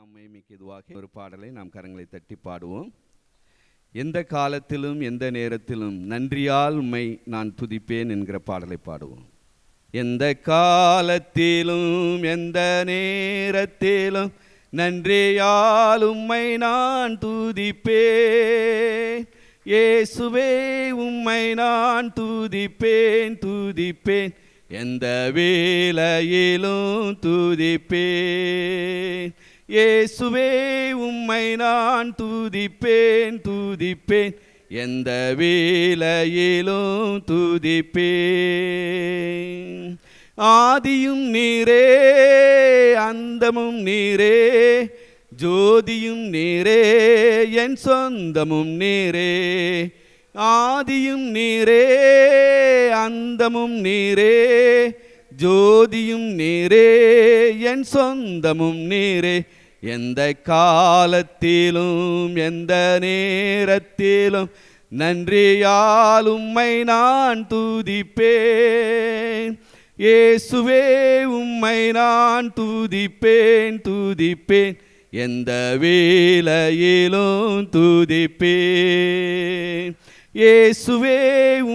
நாம் மகிமைக்கு இதுவாக ஒரு பாடலை நாம் கரங்களை தட்டி பாடுவோம். எந்த காலத்திலும் எந்த நேரத்திலும் நன்றியால் உம்மை நான் துதிப்பேன் என்கிற பாடலை பாடுவோம். எந்த காலத்திலும் எந்த நேரத்திலும் நன்றியால் உம்மை நான் துதிப்பேன். இயேசுவே உம்மை நான் துதிப்பேன் துதிப்பேன், எந்த வேளையிலும் துதிப்பேன். இயேசுவே உம்மை நான் துதிப்பேன் துதிப்பேன், எந்த வேளையிலும் துதிப்பேன். ஆதியும் நீரே அந்தமும் நீரே, ஜோதியும் நீரே என் சொந்தமும் நீரே. ஆதியும் நீரே அந்தமும் நீரே, ஜோதியும் நீரே என் சொந்தமும் நீரே. எந்த காலத்திலும் எந்த நேரத்திலும் நன்றியால் உம்மை நான் துதிப்பேன். இயேசுவே உம்மை நான் துதிப்பேன் துதிப்பேன், எந்த வேளையிலும் துதிப்பேன். இயேசுவே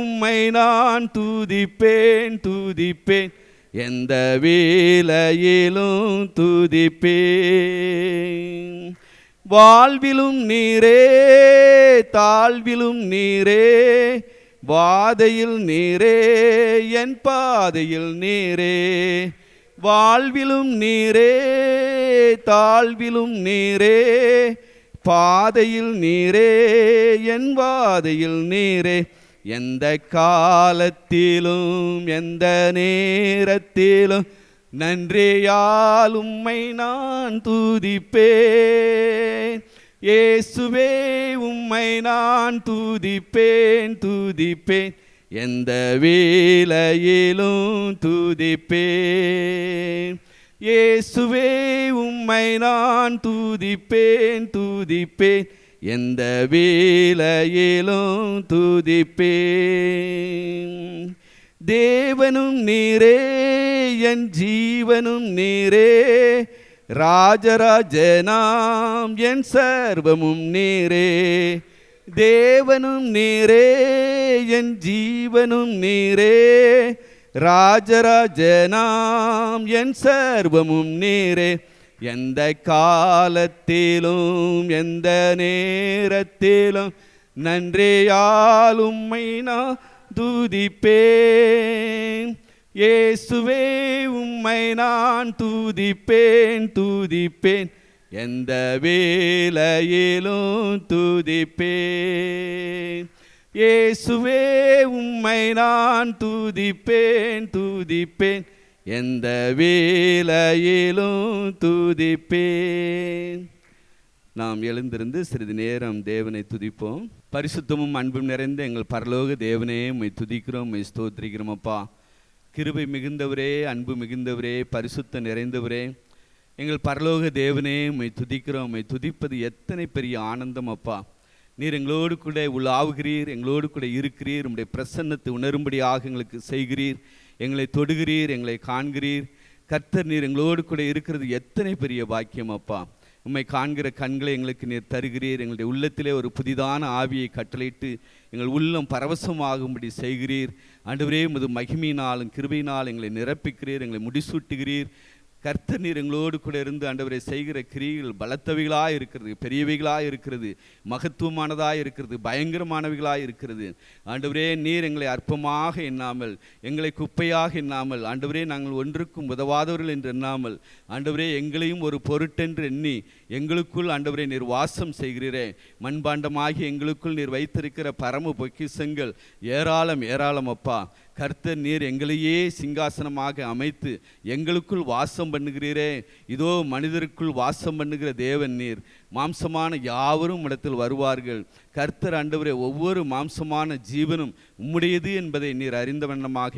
உம்மை நான் துதிப்பேன் துதிப்பேன், எந்த வேளையிலும் துதிப்பேன். வாழ்விலும் நீரே தாழ்விலும் நீரே, வாதையில் நீரே என் பாதையில் நீரே. வாழ்விலும் நீரே தாழ்விலும் நீரே, பாதையில் நீரே என் வாதையில் நீரே. எந்த காலத்திலும் எந்த நேரத்திலும் நன்றியால் உம்மை நான் துதிப்பேன். இயேசுவே உம்மை நான் துதிப்பேன் துதிப்பேன், எந்த வேளையிலும் துதிப்பேன். இயேசுவே உம்மை நான் துதிப்பேன் துதிப்பேன், எந்த வேளையிலும் துதிப்பேன். தேவனும் நீரே என் ஜீவனும் நீரே, ராஜராஜனாம் என் சர்வமும் நீரே. தேவனும் நீரே என் ஜீவனும் நீரே, ராஜராஜனாம் என் சர்வமும் நீரே. எந்த காலத்திலும் எந்த நேரத்திலும் நன்றியால் உம்மை நான் துதிப்பேன். இயேசுவே உம்மை நான் துதிப்பேன் துதிப்பேன், எந்த வேளையிலும் துதிப்பேன். இயேசுவே உம்மை நான் துதிப்பேன் துதிப்பேன், எந்த வேளையிலும் துதிப்பேன். நாம் எழுந்திருந்து சிறிது நேரம் தேவனை துதிப்போம். பரிசுத்தமும் அன்பும் நிறைந்த எங்கள் பரலோக தேவனே, உம்மை துதிக்கிறோம், உம்மை ஸ்தோத்திரிக்கிறோம் அப்பா. கிருபை மிகுந்தவரே, அன்பு மிகுந்தவரே, பரிசுத்த நிறைந்தவரே, எங்கள் பரலோக தேவனே, உம்மை துதிக்கிறோம். உம்மை துதிப்பது எத்தனை பெரிய ஆனந்தம் அப்பா. நீர் எங்களோடு கூட உள்ளாவுகிறீர், எங்களோடு கூட இருக்கிறீர். உம்முடைய பிரசன்னத்தை உணரும்படியாக எங்களுக்கு செய்கிறீர், எங்களை தொடுகிறீர், எங்களை காண்கிறீர். கர்த்தர் நீர் எங்களோடு கூட இருக்கிறது எத்தனை பெரிய பாக்கியம் அப்பா. உம்மை காண்கிற கண்களை எங்களுக்கு நீர் தருகிறீர். எங்களுடைய உள்ளத்திலே ஒரு புதிதான ஆவியை கட்டளையிட்டு எங்கள் உள்ளம் பரவசமாகும்படி செய்கிறீர். ஆண்டவரே, உமது மகிமையினாலும் கிருபையினால் எங்களை நிரப்பிக்கிறீர், எங்களை முடிசூட்டுகிறீர். கர்த்தர் நீர் எங்களோடு கூட இருந்து ஆண்டவரை செய்கிற கிரியைகள் பலத்தவைகளாக இருக்கிறது, பெரியவைகளாக இருக்கிறது, மகத்துவமானதாக இருக்கிறது, பயங்கரமானவைகளாக இருக்கிறது. ஆண்டவரே, நீர் எங்களை அற்பமாக எண்ணாமல், எங்களை குப்பையாக எண்ணாமல், ஆண்டவரே நாங்கள் ஒன்றுக்கும் உதவாதவர்கள் என்று எண்ணாமல், ஆண்டவரே எங்களையும் ஒரு பொருட்டென்று எண்ணி எங்களுக்குள் ஆண்டவரே நீர் வாசம் செய்கிறீரே. மண்பாண்டமாகி எங்களுக்குள் நீர் வைத்திருக்கிற பரம பொக்கிஷங்கள் ஏராளம் ஏராளம் அப்பா. கர்த்தர் நீர் எங்களையே சிங்காசனமாக அமைத்து எங்களுக்குள் வாசம் பண்ணுகிறீரே. இதோ மனிதருக்குள் வாசம் பண்ணுகிற தேவன் நீர். மாம்சமான யாவரும் இடத்தில் வருவார்கள். கர்த்தர் ஆண்டவரே ஒவ்வொரு மாம்சமான ஜீவனும் உம்முடையது என்பதை நீர் அறிந்த வண்ணமாக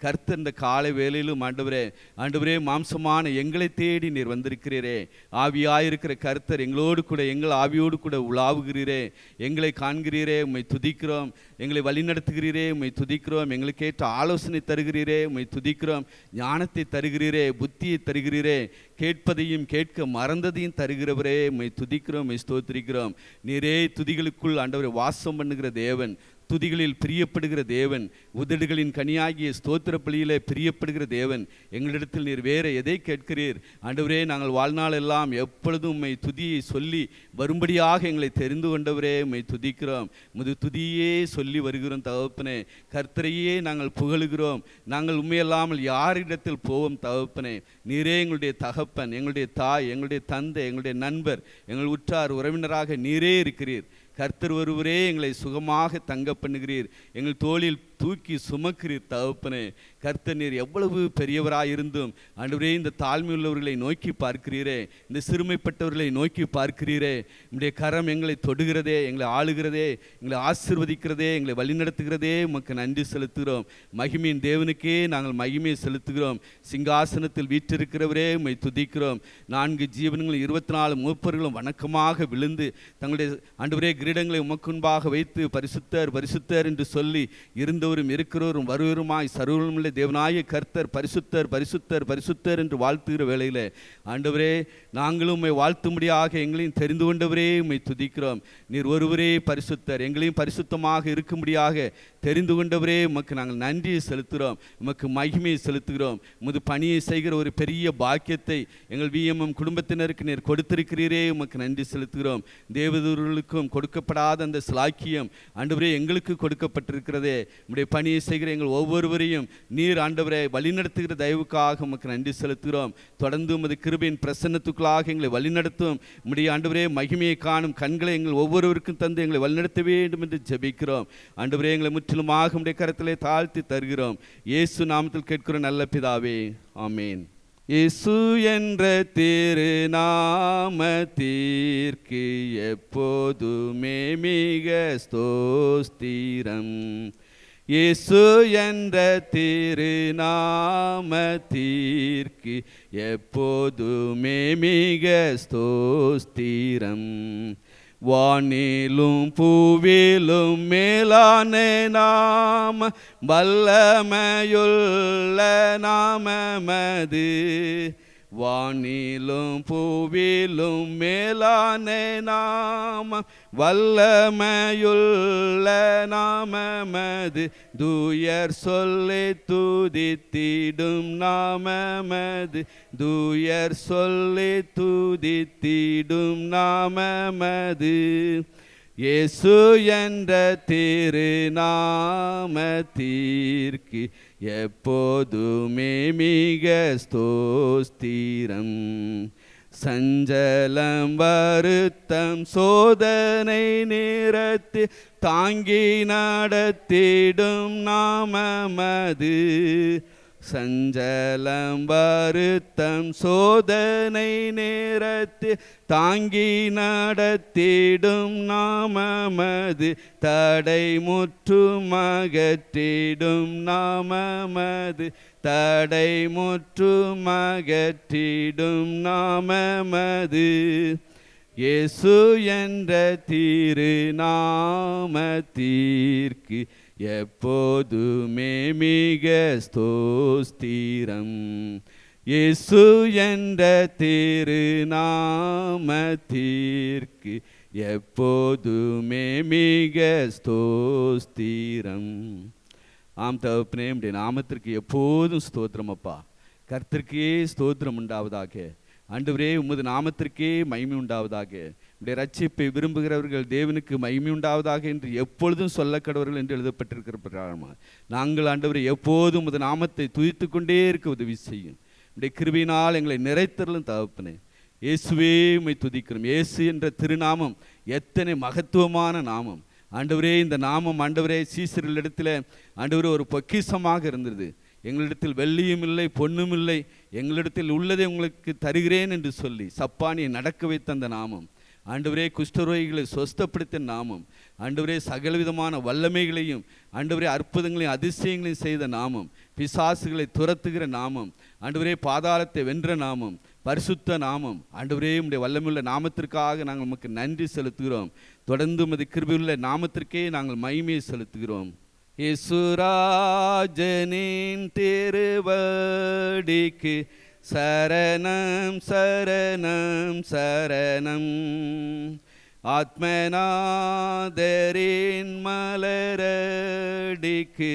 கர்த்தர் இந்த காலை வேளையிலும் ஆண்டவரே மாம்சமான எங்களை தேடி நீர் வந்திருக்கிறீரே. ஆவியாயிருக்கிற கர்த்தர் எங்களோடு கூட எங்கள் ஆவியோடு கூட உலாவுகிறீரே. எங்களை காண்கிறீரே, உம்மை துதிக்கிறோம். எங்களை வழிநடத்துகிறீரே, உம்மை துதிக்கிறோம். எங்களுக்கேற்ற ஆலோசனை தருகிறீரே, உம்மை துதிக்கிறோம். ஞானத்தை தருகிறீரே, புத்தியை தருகிறீரே, கேட்பதையும் கேட்க மறந்ததையும் தருகிறவரே, உம்மை துதிக்கிறோம், உம்மை ஸ்தோத்திரிக்கிறோம். நீரே துதிகளுக்குள் ஆண்டவரே வாசம் பண்ணுகிற தேவன், துதிகளில் பிரியப்படுகிற தேவன், உதடுகளின் கனியாகிய ஸ்தோத்திர பலியிலே பிரியப்படுகிற தேவன். எங்களிடத்தில் நீர் வேறு எதை கேட்கிறீர் ஆண்டவரே? நாங்கள் வாழ்நாள் எல்லாம் எப்பொழுதும் உம்மை துதியை சொல்லி வரும்படியாக எங்களை தெரிந்து கொண்டவரே, உம்மை துதிக்கிறோம். முது துதியே சொல்லி வருகிறோம் தகப்பனே. கர்த்தரையே நாங்கள் புகழுகிறோம். நாங்கள் உண்மையல்லாமல் யாரிடத்தில் போவோம் தகப்பனே? நீரே எங்களுடைய தகப்பன், எங்களுடைய தாய், எங்களுடைய தந்தை, எங்களுடைய நண்பர், எங்கள் உற்றார் உறவினராக நீரே இருக்கிறீர். கர்த்தர் ஒருவரே எங்களை சுகமாக தங்க பண்ணுகிறீர். எங்கள் தோளில் தூக்கி சுமக்கிறீர் தகப்பனே. கர்த்தர் நீர் எவ்வளவு பெரியவராயிருந்தும் ஆண்டவரே இந்த தாழ்மையுள்ளவர்களை நோக்கி பார்க்கிறீரே, இந்த சிறுமைப்பட்டவர்களை நோக்கி பார்க்கிறீரே. உம்முடைய கரம் எங்களை தொடுகிறதே, எங்களை ஆளுகிறதே, எங்களை ஆசீர்வதிக்கிறதே, எங்களை வழிநடத்துகிறதே. உமக்கு நன்றி செலுத்துகிறோம். மகிமையின் தேவனுக்கே நாங்கள் மகிமையை செலுத்துகிறோம். சிங்காசனத்தில் வீற்றிருக்கிறவரே, உம்மை துதிக்கிறோம். 4 ஜீவன்களும் 24 மூப்பர்களும் வணக்கமாக விழுந்து தங்களுடைய ஆண்டவரே கிரீடங்களை உமக்குன்பாக வைத்து பரிசுத்தர் பரிசுத்தர் என்று சொல்லி இருந்தவரும் இருக்கிறவரும் வருவருமாய் சர்வமுள்ள தேவனாய கர்த்தர் பரிசுத்தர் பரிசுத்தர் பரிசுத்தர் என்று வாழ்த்துகிற வேளையில் ஆண்டவரே நாங்களும் உம்மை வாழ்த்தும்படியாக எங்களையும் தெரிந்து கொண்டவரே உம்மை துதிக்கிறோம். நீர் ஒருவரே பரிசுத்தர், எங்களையும் பரிசுத்தமாக இருக்கும்படியாக தெரிந்து கொண்டவரே உமக்கு நாங்கள் நன்றியை செலுத்துகிறோம். உமக்கு மகிமையை செலுத்துகிறோம். உமது பணியை செய்கிற ஒரு பெரிய பாக்கியத்தை எங்கள் விஎம்எம் குடும்பத்தினருக்கு நீர் கொடுத்திருக்கிறீரே, உமக்கு நன்றி செலுத்துகிறோம். தேவதூர்களுக்கும் கொடுக்கப்படாத அந்த ஸ்லாக்கியம் ஆண்டவரே எங்களுக்கு கொடுக்கப்பட்டிருக்கிறதே. உம்முடைய பணியை செய்கிற எங்கள் ஒவ்வொருவரையும் நீர் ஆண்டவரை வழிநடத்துகிற தயவுக்காக உமக்கு நன்றி செலுத்துகிறோம். தொடர்ந்து உமது கிருபையின் பிரசன்னத்துக்குள்ளாக எங்களை வழிநடத்தும். உம்முடைய ஆண்டவரே மகிமையை காணும் கண்களை எங்கள் ஒவ்வொருவருக்கும் தந்து எங்களை வழிநடத்த வேண்டும் என்று ஜெபிக்கிறோம். ஆண்டவரே எங்களை முற்றிலுமாக உம்முடைய கரத்திலே தாழ்த்தி தருகிறோம். இயேசு நாமத்தில் கேட்கிற நல்ல பிதாவே, ஆமேன். இயேசு என்ற திருநாமத்திற்கு எப்போதுமே மிக ஸ்தோத்திரம். இயேசு என்ற திருநாமத்திற்கு எப்போதுமே மிக ஸ்தோத்திரம். வானிலும் பூவிலும் மேலான நாம வல்லமையுள்ள நாமமது. வானிலும் பூவிலும் மேலான நாம வல்லமையுள்ள நாமமது. தூயர் சொல்லை துதித்திடும் நாமமது. தூயர் சொல்லை துதித்திடும் நாமமது. இயேசு என்ற திருநாமத்திற்கு எப்போதுமே மிக ஸ்தோத்திரம். சஞ்சலம் வருத்தம் சோதனை நேரத்து தாங்கி நடத்திடும் நாமமது. சஞ்சலம் வருத்தம் சோதனை நேரத்து தாங்கி நடத்திடும் நாமமது. தடை முற்றும் அகற்றிடும் நாமமது. தடை முற்றும் அகற்றிடும் நாமமது. இயேசு என்ற திருநாமத்திற்கு எப்போதுமே மிக ஸ்தோத்திரம். இயேசு என்ற திருநாமத்திற்கு எப்போதுமே மிக ஸ்தோத்திரம். ஆம் தகப்பனே, உம்முடைய நாமத்திற்கு எப்போதும் ஸ்தோத்திரம் அப்பா. கர்த்தருக்கே ஸ்தோத்திரம் உண்டாவதாக. ஆண்டவரே உமது நாமத்திற்கே மகிமை உண்டாவதாக. உடைய ரட்சிப்பை விரும்புகிறவர்கள் தேவனுக்கு மகிமை உண்டாவதாக என்று எப்பொழுதும் சொல்லக்கடவர்கள் என்று எழுதப்பட்டிருக்கிற பிரகாரமாக நாங்கள் ஆண்டவரை எப்போதும் உமது நாமத்தை துதித்து கொண்டே இருக்க உதவி செய்யும். உடைய கிருபையினால் எங்களை நிறைத்தரலும் தகப்பனே. இயேசுவே உம்மை துதிக்கிறோம். இயேசு என்ற திருநாமம் எத்தனை மகத்துவமான நாமம் ஆண்டவரே. இந்த நாமம் ஆண்டவரே சீசர்களிடத்தில் ஆண்டவரே ஒரு பொக்கிஷமாக இருந்தது. எங்களிடத்தில் வெள்ளியும் இல்லை பொன்னும் இல்லை, எங்களிடத்தில் உள்ளதை உங்களுக்கு தருகிறேன் என்று சொல்லி சப்பானியை நடக்க வைத்த அந்த நாமம் ஆண்டவரே குஷ்டரோகிகளை சொஸ்தப்படுத்த நாமம், ஆண்டவரே சகலவிதமான வல்லமைகளையும், ஆண்டவரே அற்புதங்களையும் அதிசயங்களையும் செய்த நாமம், பிசாசுகளை துரத்துகிற நாமம், ஆண்டவரே பாதாளத்தை வென்ற நாமம், பரிசுத்த நாமம். ஆண்டவரே உம்முடைய வல்லமையுள்ள நாமத்திற்காக நாங்கள் உமக்கு நன்றி செலுத்துகிறோம். தொடர்ந்து உமது கிருபையுள்ள நாமத்திற்கே நாங்கள் மகிமையை செலுத்துகிறோம். இயேசுராஜனின் திருவடிக்கு சரணம் சரணம் சரணம். ஆத்மநாதரின் மலரடிக்கு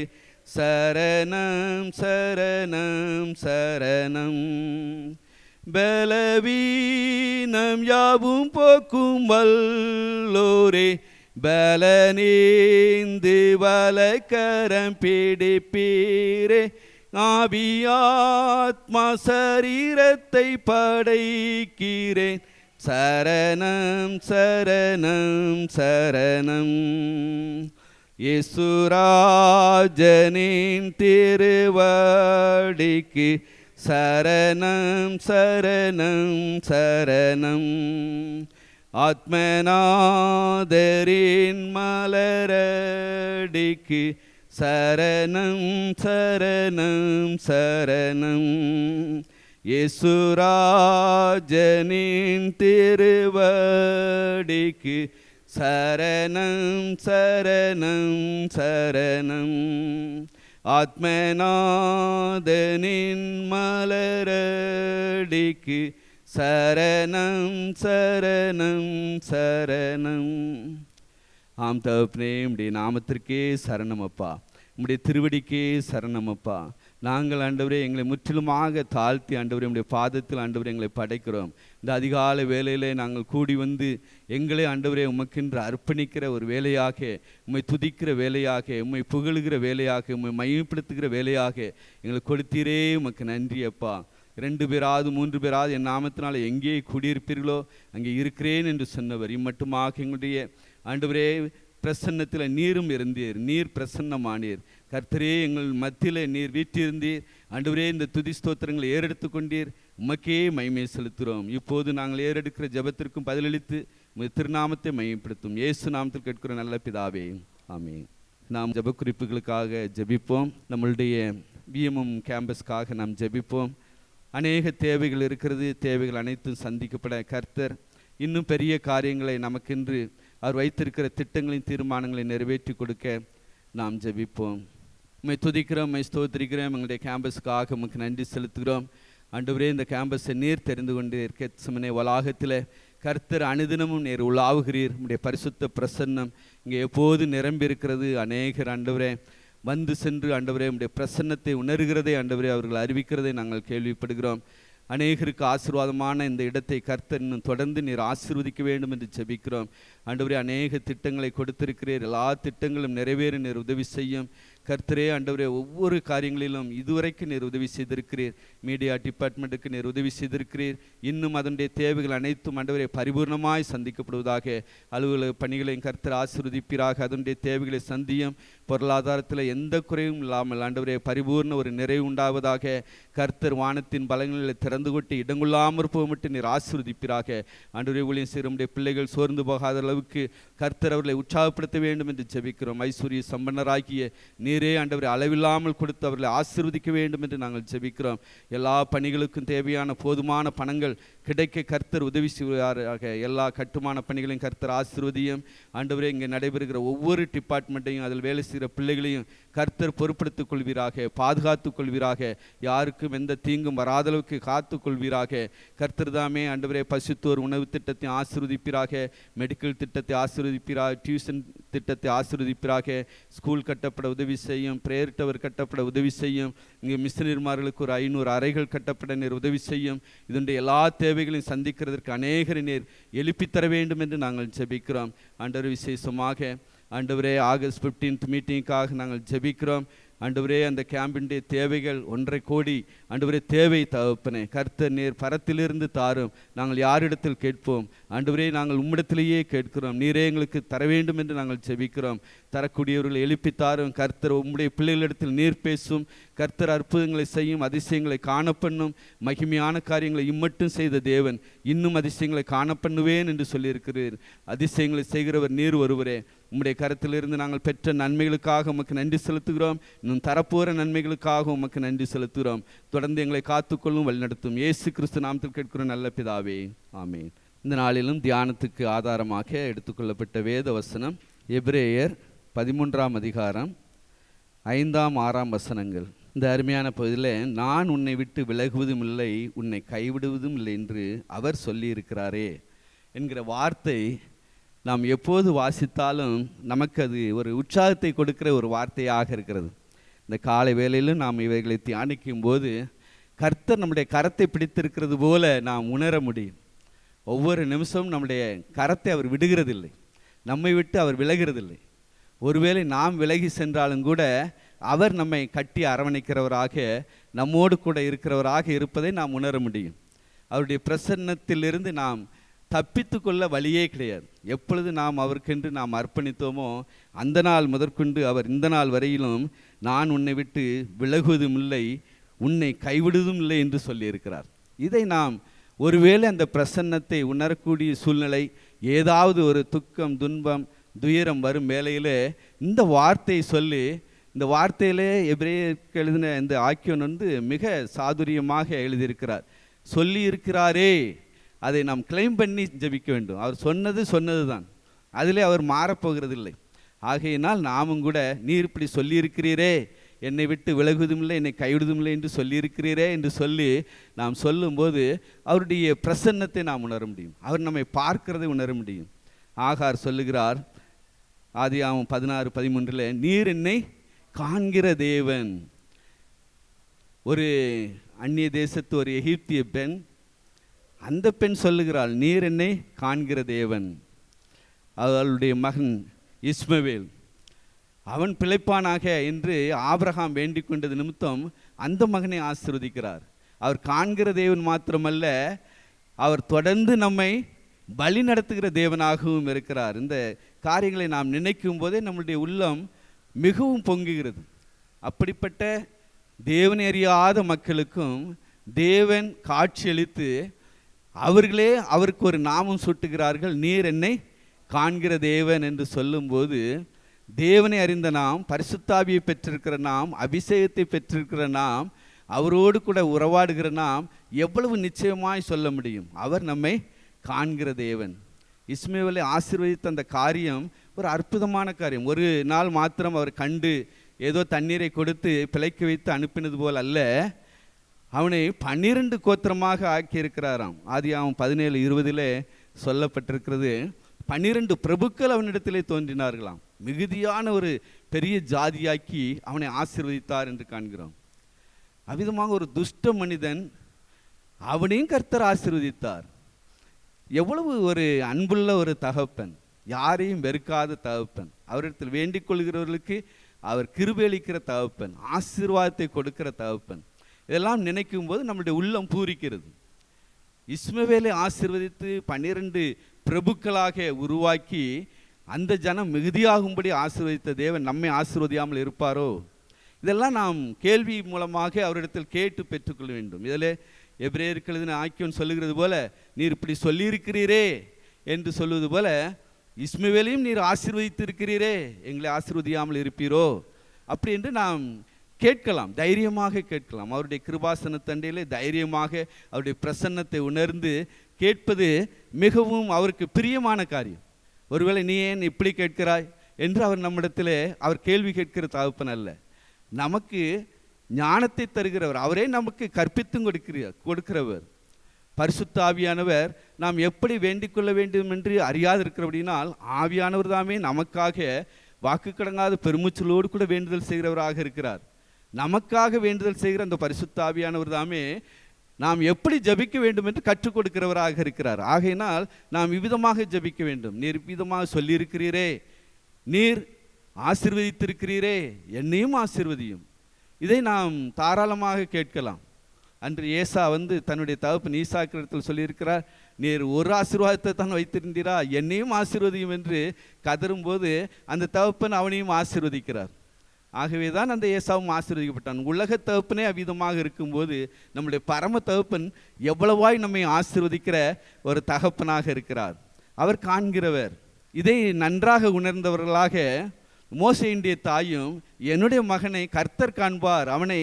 சரணம் சரணம் சரணம். பலவீனம் யாவும் போக்கும் வல்லோரே, பலனேந்து வலக்கரம் பிடிப்பீரே. ஆவியாத்மா சரீரத்தை படைக்கிறேன், சரணம் சரணம் சரணம். இயேசுராஜனின் திருவடிக்கு சரணம் சரணம் சரணம். ஆத்மநாதரின் மலரடிக்கு சரணம் சரணம் சரணம். இயேசுராஜனின் திருவடிக்கு சரணம் சரணம் சரணம். ஆத்மநாதனின் மலரடிக்கு சரணம் சரணம் சரணம். ஆம் தகப்பனே, உம்முடைய நாமத்திற்கே சரணமப்பா, உம்முடைய திருவடிக்கே சரணமப்பா. நாங்கள் ஆண்டவரே எங்களை முற்றிலுமாக தாழ்த்தி ஆண்டவரே உம்முடைய பாதத்தில் ஆண்டவரே எங்களை படைக்கிறோம். இந்த அதிகாலை வேளையிலே நாங்கள் கூடி வந்து எங்களை ஆண்டவரே உமக்கென்று அர்ப்பணிக்கிற ஒரு வேலையாக, உம்மை துதிக்கிற வேலையாக, உம்மை புகழுகிற வேலையாக, உம்மை மையப்படுத்துகிற வேலையாக எங்களை கொடுத்தீரே. உமக்கு நன்றி அப்பா. 2 பேராது 3 பேராது என் நாமத்தினால் எங்கே குடியிருப்பீர்களோ அங்கே இருக்கிறேன் என்று சொன்னவர். இம்மட்டுமாக எங்களுடைய ஆண்டவரே பிரசன்னத்தில் நீரும் இருந்தீர், நீர் பிரசன்னமானீர். கர்த்தரே, எங்கள் மத்தியில் நீர் வீற்றிருந்தீர். ஆண்டவரே, இந்த துதி ஸ்தோத்திரங்களை ஏறெடுத்து கொண்டீர். உமக்கே மகிமை செலுத்துகிறோம். இப்போது நாங்கள் ஏறெடுக்கிற ஜெபத்திற்கும் பதிலளித்து திருநாமத்தை மையப்படுத்தும் இயேசு நாமத்தில் கேட்கிற நல்ல பிதாவே, ஆமென். நாம் ஜெப குறிப்புகளுக்காக ஜெபிப்போம். நம்மளுடைய விஎம்எம் கேம்பஸ்க்காக நாம் ஜெபிப்போம். அநேக தேவைகள் இருக்கிறது. தேவைகள் அனைத்தும் சந்திக்கப்பட கர்த்தர் இன்னும் பெரிய காரியங்களை நமக்கென்று அவர் வைத்திருக்கிற திட்டங்களின் தீர்மானங்களை நிறைவேற்றி கொடுக்க நாம் ஜெபிப்போம். உம்மை துதிக்கிறோம், உம்மை ஸ்தோத்திரிக்கிறோம். எங்களுடைய கேம்பஸுக்காக உமக்கு நன்றி செலுத்துகிறோம். ஆண்டவரே, இந்த கேம்பஸை நீர் தெரிந்து கொண்டு கெத்செமனே வளாகத்தில் கர்த்தர் அனுதினமும் நீர் உலாவுகிறீர். உம்முடைய பரிசுத்த பிரசன்னம் இங்கே எப்போது நிரம்பி இருக்கிறது. அநேகர் ஆண்டவரே வந்து சென்று ஆண்டவரே உம்முடைய பிரசன்னத்தை உணர்கிறதை ஆண்டவரே அவர்கள் அறிவிக்கிறதை நாங்கள் கேள்விப்படுகிறோம். அநேகருக்கு ஆசீர்வாதமான இந்த இடத்தை கர்த்தர் இன்னும் தொடர்ந்து நீர் ஆசீர்வதிக்க வேண்டும் என்று ஜெபிக்கிறோம். ஆண்டவரே, அநேக திட்டங்களை கொடுத்திருக்கிறீர். எல்லா திட்டங்களும் நிறைவேற நீர் உதவி செய்யும். கர்த்தரே, ஆண்டவரே, ஒவ்வொரு காரியங்களிலும் இதுவரைக்கும் நீர் உதவி செய்திருக்கிறீர். மீடியா டிபார்ட்மெண்ட்டுக்கு நீர் உதவி செய்திருக்கிறீர். இன்னும் அதனுடைய தேவைகள் அனைத்தும் ஆண்டவரே பரிபூர்ணமாய் சந்திக்கப்படுவதாக. அலுவலக பணிகளையும் கர்த்தர் ஆசீர்வதிப்பீராக. அதனுடைய தேவைகளை சந்தியும். பொருளாதாரத்தில் எந்த குறையும் இல்லாமல் ஆண்டவரே பரிபூர்ண ஒரு நிறைவு உண்டாவதாக. கர்த்தர் வானத்தின் பலன்களை திறந்து கொட்டி இடங்கொள்ளாமற் போகமிட்டு நீர் ஆசீர்வதிப்பீராக. ஆண்டவரே, ஊழியம் செய்கிற நம்முடைய பிள்ளைகள் சோர்ந்து போகாத அளவுக்கு கர்த்தர் அவர்களை உற்சாகப்படுத்த வேண்டும் என்று ஜெபிக்கிறோம். ஐஸ்வர்ய சம்பன்னராகிய நீரே ஆண்டவரை அளவில்லாமல் கொடுத்து அவர்களை ஆசீர்வதிக்க வேண்டும் என்று நாங்கள் ஜெபிக்கிறோம். எல்லா பணிகளுக்கும் தேவையான போதுமான பணங்கள் கிடைக்க கர்த்தர் உதவி செய்வாராக. எல்லா கட்டுமான பணிகளையும் கர்த்தர் ஆசீர்வதியும். ஆண்டவரே, இங்கே நடைபெறுகிற ஒவ்வொரு டிபார்ட்மெண்ட்டையும் அதில் வேலை செய்கிற பிள்ளைகளையும் கர்த்தர் பொறுப்படுத்திக் கொள்வீராக, பாதுகாத்துக் கொள்வீராக. யாருக்கும் எந்த தீங்கும் வராத அளவுக்கு காத்து கொள்வீராக. கர்த்தர் தாமே ஆண்டவரே பசுத்தோர் உணவு திட்டத்தை ஆசீர்வதிப்பீராக, மெடிக்கல் திட்டத்தை ஆசீர்வதிப்பீராக, டியூஷன் திட்டத்தை ஆசீர்வதிப்பீராக. ஸ்கூல் கட்டப்பட உதவி செய்யும், பிரேயர் டவர் கட்டப்பட உதவி செய்யும். இங்கே மிஷனரிமார்களுக்கு ஒரு 500 அறைகள் கட்டப்பட நீர் உதவி செய்யும். இதனுடைய எல்லா தேவைகளையும் சந்திக்கிறதற்கு அநேகரை நீர் எழுப்பித்தர வேண்டும் என்று நாங்கள் ஜெபிக்கிறோம். ஆண்டவர், விசேஷமாக ஆண்டவரே ஆகஸ்ட் 15th மீட்டிங்காக நாங்கள் ஜெபிக்கிறோம். ஆண்டவரே, அந்த கேம்பினுடைய தேவைகள் 1.5 கோடி ஆண்டவரே தேவை தகப்பனே. கர்த்தர் நீர் பரத்திலிருந்து தாரும். நாங்கள் யாரிடத்தில் கேட்போம்? ஆண்டவரே, நாங்கள் உம்மிடத்திலேயே கேட்கிறோம். நீரே எங்களுக்கு தர வேண்டும் என்று நாங்கள் ஜெபிக்கிறோம். தரக்கூடியவர்களை எழுப்பித்தாரும். கர்த்தர் உம்முடைய பிள்ளைகளிடத்தில் நீர் பேசும். கர்த்தர் அற்புதங்களை செய்யும், அதிசயங்களை காணப்பண்ணும். மகிமையான காரியங்களை இம்மட்டும் செய்த தேவன் இன்னும் அதிசயங்களை காணப்பண்ணுவேன் என்று சொல்லியிருக்கிறீர். அதிசயங்களை செய்கிறவர் நீர் ஒருவரே. உம்முடைய கரத்திலிருந்து நாங்கள் பெற்ற நன்மைகளுக்காக உமக்கு நன்றி செலுத்துகிறோம். இன்னும் தரப்போகிற நன்மைகளுக்காக உமக்கு நன்றி செலுத்துகிறோம். தொடர்ந்து எங்களை காத்துக்கொள்ளும், வழிநடத்தும். இயேசு கிறிஸ்து நாமத்தில் கேட்கிற நல்ல பிதாவே, ஆமேன். இந்த நாளிலும் தியானத்துக்கு ஆதாரமாக எடுத்துக்கொள்ளப்பட்ட வேத வசனம் எபிரேயர் 13ஆம் அதிகாரம் 5, 6 வசனங்கள். இந்த அருமையான பகுதியில், நான் உன்னை விட்டு விலகுவதும் இல்லை, உன்னை கைவிடுவதும் இல்லை என்று அவர் சொல்லியிருக்கிறாரே என்கிற வார்த்தை நாம் எப்போது வாசித்தாலும் நமக்கு அது ஒரு உற்சாகத்தை கொடுக்கிற ஒரு வார்த்தையாக இருக்கிறது. இந்த காலை வேளையிலும் நாம் இவைகளை தியானிக்கும் போது கர்த்தர் நம்முடைய கரத்தை பிடித்திருக்கிறது போல நாம் உணர முடியும். ஒவ்வொரு நிமிஷமும் நம்முடைய கரத்தை அவர் விடுகிறதில்லை, நம்மை விட்டு அவர் விலகிறதில்லை. ஒருவேளை நாம் விலகி சென்றாலும் கூட அவர் நம்மை கட்டி அரவணைக்கிறவராக, நம்மோடு கூட இருக்கிறவராக இருப்பதை நாம் உணர முடியும். அவருடைய பிரசன்னத்திலிருந்து நாம் தப்பித்து கொள்ள வழியே கிடையாது. எப்பொழுது நாம் அவருக்கென்று நாம் அர்ப்பணித்தோமோ அந்த நாள் முதற்கொண்டு அவர் இந்த நாள் வரையிலும் நான் உன்னை விட்டு விலகுவதும் இல்லை, உன்னை கைவிடுவதும் இல்லை என்று சொல்லியிருக்கிறார். இதை நாம் ஒருவேளை அந்த பிரசன்னத்தை உணரக்கூடிய சூழ்நிலை, ஏதாவது ஒரு துக்கம், துன்பம், துயரம் வரும் வேளையிலே இந்த வார்த்தையை சொல்லி, இந்த வார்த்தையிலே எபிரேயருக்கு எழுதின இந்த ஆக்கியோன் மிக சாதுரியமாக எழுதியிருக்கிறார். சொல்லி இருக்கிறாரே, அதை நாம் கிளைம் பண்ணி ஜெபிக்க வேண்டும். அவர் சொன்னது தான், அதிலே அவர் மாறப்போகிறதில்லை. ஆகையினால் நாமும் கூட, நீர் இப்படி சொல்லியிருக்கிறீரே, என்னை விட்டு விலகுவதும் இல்லை, என்னை கைவிடுவதும் இல்லை என்று சொல்லியிருக்கிறீரே என்று சொல்லி நாம் சொல்லும்போது அவருடைய பிரசன்னத்தை நாம் உணர முடியும். அவர் நம்மை பார்க்கிறதை உணர முடியும். ஆகார் சொல்லுகிறார் ஆதியாகமம் 16:13, நீர் என்னை காண்கிற தேவன். ஒரு அந்நிய தேசத்து ஒரு எகிப்திய பெண், அந்த பெண் சொல்லுகிறாள், நீர் என்னை காண்கிற தேவன். அவளுடைய மகன் இஸ்மவேல் அவன் பிழைப்பானாக என்று ஆபிரகாம் வேண்டிக் கொண்டது நிமித்தம் அந்த மகனை ஆசீர்வதிக்கிறார். அவர் காண்கிற தேவன் மாத்திரமல்ல, அவர் தொடர்ந்து நம்மை வழி நடத்துகிற தேவனாகவும் இருக்கிறார். இந்த காரியங்களை நாம் நினைக்கும் போதே நம்முடைய உள்ளம் மிகவும் பொங்குகிறது. அப்படிப்பட்ட தேவனை அறியாத மக்களுக்கும் தேவன் காட்சியளித்து அவர்களே அவருக்கு ஒரு நாமம் சூட்டுகிறார்கள். நீர் என்னை காண்கிற தேவன் என்று சொல்லும்போது, தேவனை அறிந்த நாம், பரிசுத்தாவியை பெற்றிருக்கிற நாம், அபிஷேகத்தை பெற்றிருக்கிற நாம், அவரோடு கூட உறவாடுகிற நாம் எவ்வளவு நிச்சயமாய் சொல்ல முடியும், அவர் நம்மை காண்கிற தேவன். இஸ்மவேலை ஆசீர்வதித்த அந்த காரியம் ஒரு அற்புதமான காரியம். ஒரு நாள் மாத்திரம் அவர் கண்டு ஏதோ தண்ணீரை கொடுத்து பிழைக்க வைத்து அனுப்பினது போல் அல்ல, அவனை 12 கோத்திரமாக ஆக்கியிருக்கிறாராம். ஆதியாகமம் 17:20 சொல்லப்பட்டிருக்கிறது, 12 பிரபுக்கள் அவனிடத்திலே தோன்றினார்களாம். மிகுதியான ஒரு பெரிய ஜாதியாக்கி அவனை ஆசீர்வதித்தார் என்று காண்கிறோம். அவ்விதமாக ஒரு துஷ்ட மனிதன், அவனையும் கர்த்தர் ஆசீர்வதித்தார். எவ்வளவு ஒரு அன்புள்ள ஒரு தகப்பன், யாரையும் வெறுக்காத தகப்பன், அவரிடத்தில் வேண்டிக் கொள்கிறவர்களுக்கு அவர் கிருபையளிக்கிற தகப்பன், ஆசீர்வாதத்தை கொடுக்கிற தகப்பன். இதெல்லாம் நினைக்கும் போது நம்முடைய உள்ளம் பூரிக்கிறது. இஸ்மவேலை ஆசீர்வதித்து 12 பிரபுக்களாக உருவாக்கி அந்த ஜனம் மிகுதியாகும்படி ஆசீர்வதித்த தேவன் நம்மை ஆசீர்வதியாமல் இருப்பாரோ? இதெல்லாம் நாம் கேள்வி மூலமாக அவரிடத்தில் கேட்டு பெற்றுக்கொள்ள வேண்டும். இதில் எபிரேயருக்கு எழுதின ஆக்கியோன் சொல்லுகிறது போல, நீர் இப்படி சொல்லியிருக்கிறீரே என்று சொல்வது போல, இஸ்மவேலையும் நீர் ஆசீர்வதித்திருக்கிறீரே, எங்களை ஆசீர்வதியாமல் இருப்பீரோ அப்படி என்று நாம் கேட்கலாம், தைரியமாக கேட்கலாம். அவருடைய கிருபாசன தண்டையிலே தைரியமாக அவருடைய பிரசன்னத்தை உணர்ந்து கேட்பது மிகவும் அவருக்கு பிரியமான காரியம். ஒருவேளை நீ ஏன் இப்படி கேட்கிறாய் என்று அவர் நம்மிடத்தில் அவர் கேள்வி கேட்கிற தகப்பன் அல்ல, நமக்கு ஞானத்தை தருகிறவர், அவரே நமக்கு கற்பித்தும் கொடுக்கிறவர். பரிசுத்த ஆவியானவர் நாம் எப்படி வேண்டிக் கொள்ள வேண்டும் என்று அறியாது இருக்கிறபடினால், ஆவியானவர் தாமே நமக்காக வாக்கு கடங்காத பெருமூச்சலோடு கூட வேண்டுதல் செய்கிறவராக இருக்கிறார். நமக்காக வேண்டுதல் செய்கிற அந்த பரிசுத்த ஆவியானவர் தாமே நாம் எப்படி ஜபிக்க வேண்டும் என்று கற்றுக் கொடுக்கிறவராக இருக்கிறார். ஆகையினால் நாம் இவ்விதமாக ஜபிக்க வேண்டும். நீர் இவ்விதமாக சொல்லியிருக்கிறீரே, நீர் ஆசீர்வதித்திருக்கிறீரே, என்னையும் ஆசீர்வதியும். இதை நாம் தாராளமாக கேட்கலாம். அன்று ஏசா தன்னுடைய தகப்பன் ஈசாக்கிடத்தில் சொல்லியிருக்கிறார், நீர் ஒரு ஆசீர்வாதத்தை தான் வைத்திருந்தீரா, என்னையும் ஆசீர்வதியும் என்று கதரும்போது அந்த தகப்பன் அவனையும் ஆசீர்வதிக்கிறார். ஆகவே தான் அந்த ஏசாவும் ஆசீர்வதிக்கப்பட்டான். உலக தகப்பனே அவ்விதமாக இருக்கும்போது நம்முடைய பரம தகப்பன் எவ்வளவாய் நம்மை ஆசீர்வதிக்கிற ஒரு தகப்பனாக இருக்கிறார். அவர் காண்கிறவர். இதை நன்றாக உணர்ந்தவர்களாக மோசேயினுடைய தாயும் என்னுடைய மகனை கர்த்தர் காண்பார், அவனை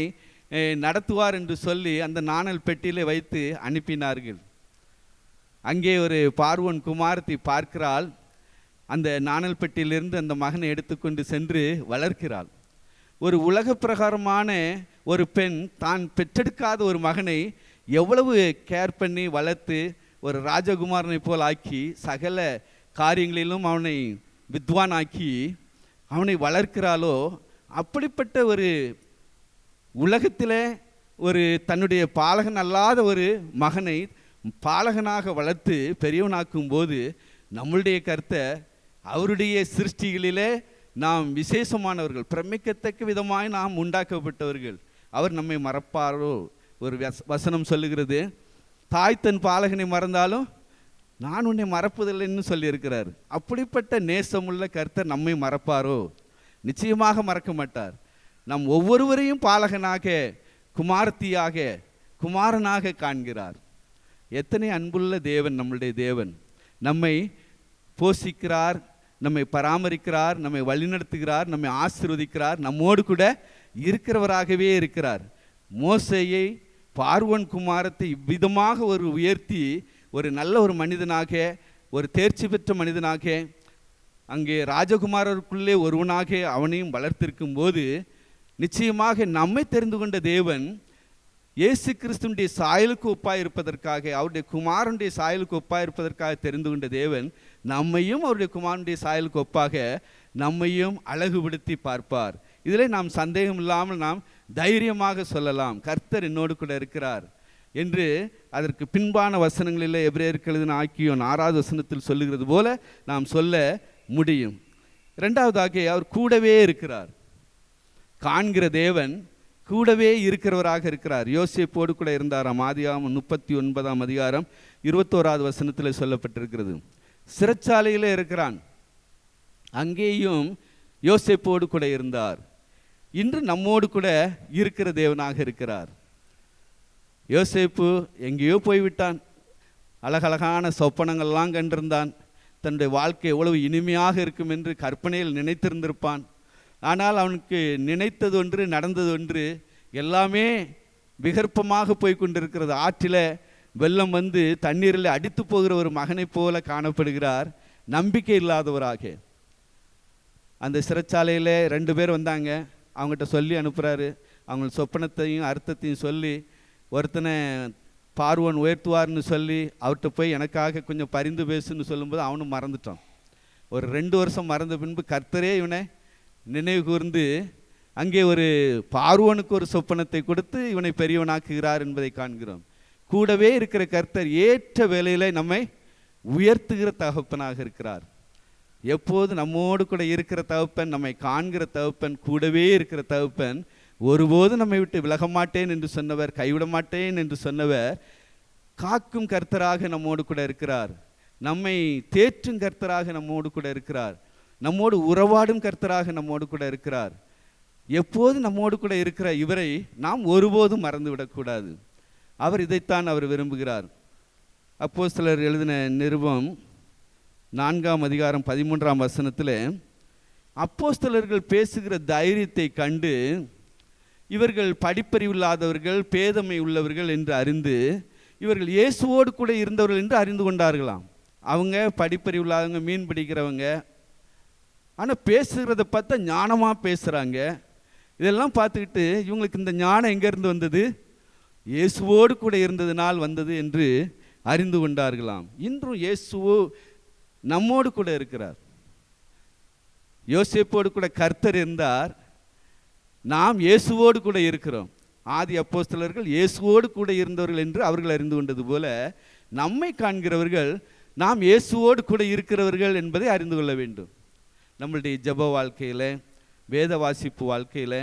நடத்துவார் என்று சொல்லி அந்த நாணல் பெட்டியிலே வைத்து அனுப்பினார்கள். அங்கே ஒரு பார்வோன் குமாரத்தை பார்க்கிறாள். அந்த நாணல் பெட்டியிலிருந்து அந்த மகனை எடுத்துக்கொண்டு சென்று வளர்க்கிறாள். ஒரு உலக பிரகாரமான ஒரு பெண் தான் பெற்றெடுக்காத ஒரு மகனை எவ்வளவு கேர் பண்ணி வளர்த்து ஒரு ராஜகுமாரனை போல் ஆக்கி சகல காரியங்களிலும் அவனை வித்வான் ஆக்கி அவனை வளர்க்கிறாளோ, அப்படிப்பட்ட ஒரு உலகத்தில் ஒரு தன்னுடைய பாலகன் அல்லாத ஒரு மகனை பாலகனாக வளர்த்து பெரியவனாக்கும் போது நம்மளுடைய கர்த்தர் அவருடைய சிருஷ்டிகளிலே நாம் விசேஷமானவர்கள், பிரமிக்கத்தக்க விதமாய் நாம் உண்டாக்கப்பட்டவர்கள். அவர் நம்மை மறப்பாரோ? ஒரு வசனம் சொல்லுகிறது, தாய் தன் பாலகனை மறந்தாலும் நான் உன்னை மறப்பதில்லைன்னு சொல்லியிருக்கிறார். அப்படிப்பட்ட நேசமுள்ள கர்த்தர் நம்மை மறப்பாரோ? நிச்சயமாக மறக்க மாட்டார். நம் ஒவ்வொருவரையும் பாலகனாக, குமாரத்தியாக, குமாரனாக காண்கிறார். எத்தனை அன்புள்ள தேவன் நம்முடைய தேவன்! நம்மை போஷிக்கிறார், நம்மை பராமரிக்கிறார், நம்மை வழிநடத்துகிறார், நம்மை ஆசீர்வதிக்கிறார், நம்மோடு கூட இருக்கிறவராகவே இருக்கிறார். மோசேயை பார்வோன் குமாரத்தை இவ்விதமாக ஒரு உயர்த்தி ஒரு நல்ல ஒரு மனிதனாக, ஒரு தேர்ச்சி பெற்ற மனிதனாக, அங்கே ராஜகுமாரருக்குள்ளே ஒருவனாக அவனையும் வளர்த்திருக்கும் போது நிச்சயமாக நம்மை தெரிந்து கொண்ட தேவன் இயேசு கிறிஸ்துடைய சாயலுக்கு ஒப்பாக இருப்பதற்காக, அவருடைய குமாரனுடைய சாயலுக்கு ஒப்பாக இருப்பதற்காக தெரிந்து கொண்ட தேவன் நம்மையும் அவருடைய குமாரனுடைய சாயலுக்கு ஒப்பாக நம்மையும் அழகுபடுத்தி பார்ப்பார். இதில் நாம் சந்தேகம் இல்லாமல் நாம் தைரியமாக சொல்லலாம், கர்த்தர் என்னோடு கூட இருக்கிறார் என்று. அதற்கு பின்பான வசனங்களில் எபிரேயருக்கு எழுதின ஆக்கியோன் 6வது வசனத்தில் சொல்லுகிறது போல நாம் சொல்ல முடியும். இரண்டாவதாக அவர் கூடவே இருக்கிறார். காண்கிற தேவன் கூடவே இருக்கிறவராக இருக்கிறார். யோசேப்போடு கூட இருந்தாராம். ஆதியாகமம் 39ஆம் அதிகாரம் 21வது வசனத்தில் சொல்லப்பட்டிருக்கிறது. சிறைச்சாலையில் இருக்கிறான், அங்கேயும் யோசேப்போடு கூட இருந்தார். இன்று நம்மோடு கூட இருக்கிற தேவனாக இருக்கிறார். யோசேப்பு எங்கேயோ போய்விட்டான், அழகழகான சொப்பனங்கள்லாம் கண்டிருந்தான், தன்னுடைய வாழ்க்கை எவ்வளவு இனிமையாக இருக்கும் என்று கற்பனையில் நினைத்திருந்திருப்பான். ஆனால் அவனுக்கு நினைத்தது ஒன்று, நடந்தது ஒன்று. எல்லாமே விகற்பமாக போய் கொண்டிருக்கிறது. ஆற்றில் வெள்ளம் வந்து தண்ணீரில் அடித்து போகிற ஒரு மகனை போல காணப்படுகிறார், நம்பிக்கை இல்லாதவராக. அந்த சிறைச்சாலையில் 2 பேர் வந்தாங்க, அவங்ககிட்ட சொல்லி அனுப்புகிறாரு. அவங்க சொப்பனத்தையும் அர்த்தத்தையும் சொல்லி, ஒருத்தனை பார்வோன் உயர்த்துவார்னு சொல்லி அவர்கிட்ட போய் எனக்காக கொஞ்சம் பரிந்து பேசுன்னு சொல்லும்போது அவனும் மறந்துட்டான். ஒரு 2 வருஷம் மறந்த பின்பு கர்த்தரே இவனை நினைவு கூர்ந்து அங்கே ஒரு பார்வோனுக்கு ஒரு சொப்பனத்தை கொடுத்து இவனை பெரியவனாக்குகிறார் என்பதை காண்கிறோம். கூடவே இருக்கிற கர்த்தர் ஏற்ற வேளையில் நம்மை உயர்த்துகிற தகப்பனாக இருக்கிறார். எப்போது நம்மோடு கூட இருக்கிற தகப்பன், நம்மை காண்கிற தகப்பன், கூடவே இருக்கிற தகப்பன், ஒருபோது நம்மை விட்டு விலக மாட்டேன் என்று சொன்னவர், கைவிட மாட்டேன் என்று சொன்னவர், காக்கும் கர்த்தராக நம்மோடு கூட இருக்கிறார். நம்மை தேற்றும் கர்த்தராக நம்மோடு கூட இருக்கிறார். நம்மோடு உறவாடும் கர்த்தராக நம்மோடு கூட இருக்கிறார். எப்போது நம்மோடு கூட இருக்கிற இவரை நாம் ஒருபோதும் மறந்து விடக்கூடாது. அவர் இதைத்தான் அவர் விரும்புகிறார். அப்போஸ்தலர் எழுதின நிருபம் 4ஆம் அதிகாரம் 13ஆம் வசனத்தில் அப்போஸ்தலர்கள் பேசுகிற தைரியத்தை கண்டு இவர்கள் படிப்பறிவில்லாதவர்கள், பேதமை உள்ளவர்கள் என்று அறிந்து இவர்கள் இயேசுவோடு கூட இருந்தவர்கள் என்று அறிந்து கொண்டார்களாம். அவங்க படிப்பறிவில்லாதவங்க, மீன் பிடிக்கிறவங்க, ஆனால் பேசுகிறத பார்த்தா ஞானமாக பேசுகிறாங்க. இதெல்லாம் பார்த்துக்கிட்டு இவங்களுக்கு இந்த ஞானம் எங்கேருந்து வந்தது? இயேசுவோடு கூட இருந்ததினால் வந்தது என்று அறிந்து கொண்டார்களாம். இன்றும் இயேசுவோ நம்மோடு கூட இருக்கிறார். யோசேப்போடு கூட கர்த்தர் இருந்தார், நாம் இயேசுவோடு கூட இருக்கிறோம். ஆதி அப்போஸ்தலர்கள் இயேசுவோடு கூட இருந்தவர்கள் என்று அவர்கள் அறிந்து கொண்டது போல நம்மை காண்கிறவர்கள் நாம் இயேசுவோடு கூட இருக்கிறவர்கள் என்பதை அறிந்து கொள்ள வேண்டும். நம்மளுடைய ஜெப வாழ்க்கையில், வேத வாசிப்பு வாழ்க்கையில்,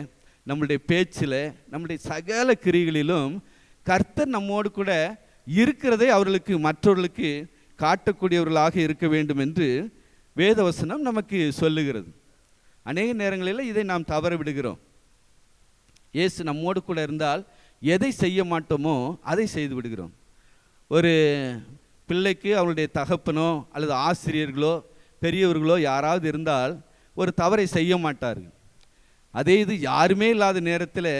நம்மளுடைய பேச்சில், நம்முடைய சகல கிரிகளிலும் கர்த்தர் நம்மோடு கூட இருக்கிறதை அவர்களுக்கு மற்றவர்களுக்கு காட்டக்கூடியவர்களாக இருக்க வேண்டும் என்று வேதவசனம் நமக்கு சொல்லுகிறது. அநேக நேரங்களில் இதை நாம் தவற விடுகிறோம். இயேசு நம்மோடு கூட இருந்தால் எதை செய்ய மாட்டோமோ அதை செய்து விடுகிறோம். ஒரு பிள்ளைக்கு அவருடைய தகப்பனோ அல்லது ஆசிரியர்களோ பெரியவர்களோ யாராவது இருந்தால் ஒரு தவறை செய்ய மாட்டார்கள். அதே இது யாருமே இல்லாத நேரத்தில்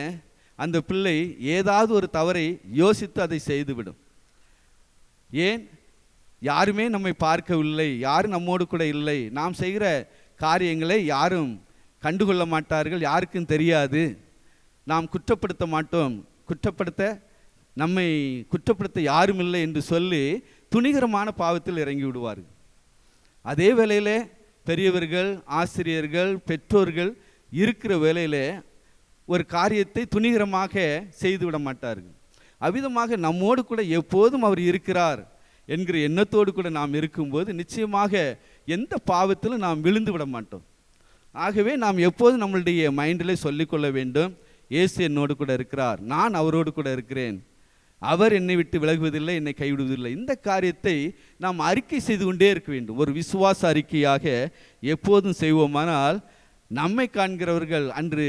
அந்த பிள்ளை ஏதாவது ஒரு தவறை யோசித்து அதை செய்துவிடும். ஏன்? யாருமே நம்மை பார்க்கவில்லை, யாரும் நம்மோடு கூட இல்லை, நாம் செய்கிற காரியங்களை யாரும் கண்டுகொள்ள மாட்டார்கள், யாருக்கும் தெரியாது, நாம் குற்றப்படுத்த மாட்டோம், நம்மை குற்றப்படுத்த யாரும் இல்லை என்று சொல்லி துணிகரமான பாவத்தில் இறங்கி விடுவார்கள். அதே வேளையில் பெரியவர்கள், ஆசிரியர்கள், பெற்றோர்கள் இருக்கிற வேளையில் ஒரு காரியத்தை துணிகரமாக செய்துவிட மாட்டார்கள். அவ்விதமாக நம்மோடு கூட எப்போதும் அவர் இருக்கிறார் என்கிற எண்ணத்தோடு கூட நாம் இருக்கும்போது நிச்சயமாக எந்த பாவத்திலும் நாம் விழுந்து விட மாட்டோம். ஆகவே நாம் எப்போதும் நம்மளுடைய மைண்டிலே சொல்லிக்கொள்ள வேண்டும், இயேசு என்னோடு கூட இருக்கிறார், நான் அவரோடு கூட இருக்கிறேன், அவர் என்னை விட்டு விலகுவதில்லை, என்னை கைவிடுவதில்லை. இந்த காரியத்தை நாம் அறிக்கை செய்து கொண்டே இருக்க வேண்டும். ஒரு விசுவாச அறிக்கையாக எப்போதும் செய்வோமானால் நம்மை காண்கிறவர்கள் அன்று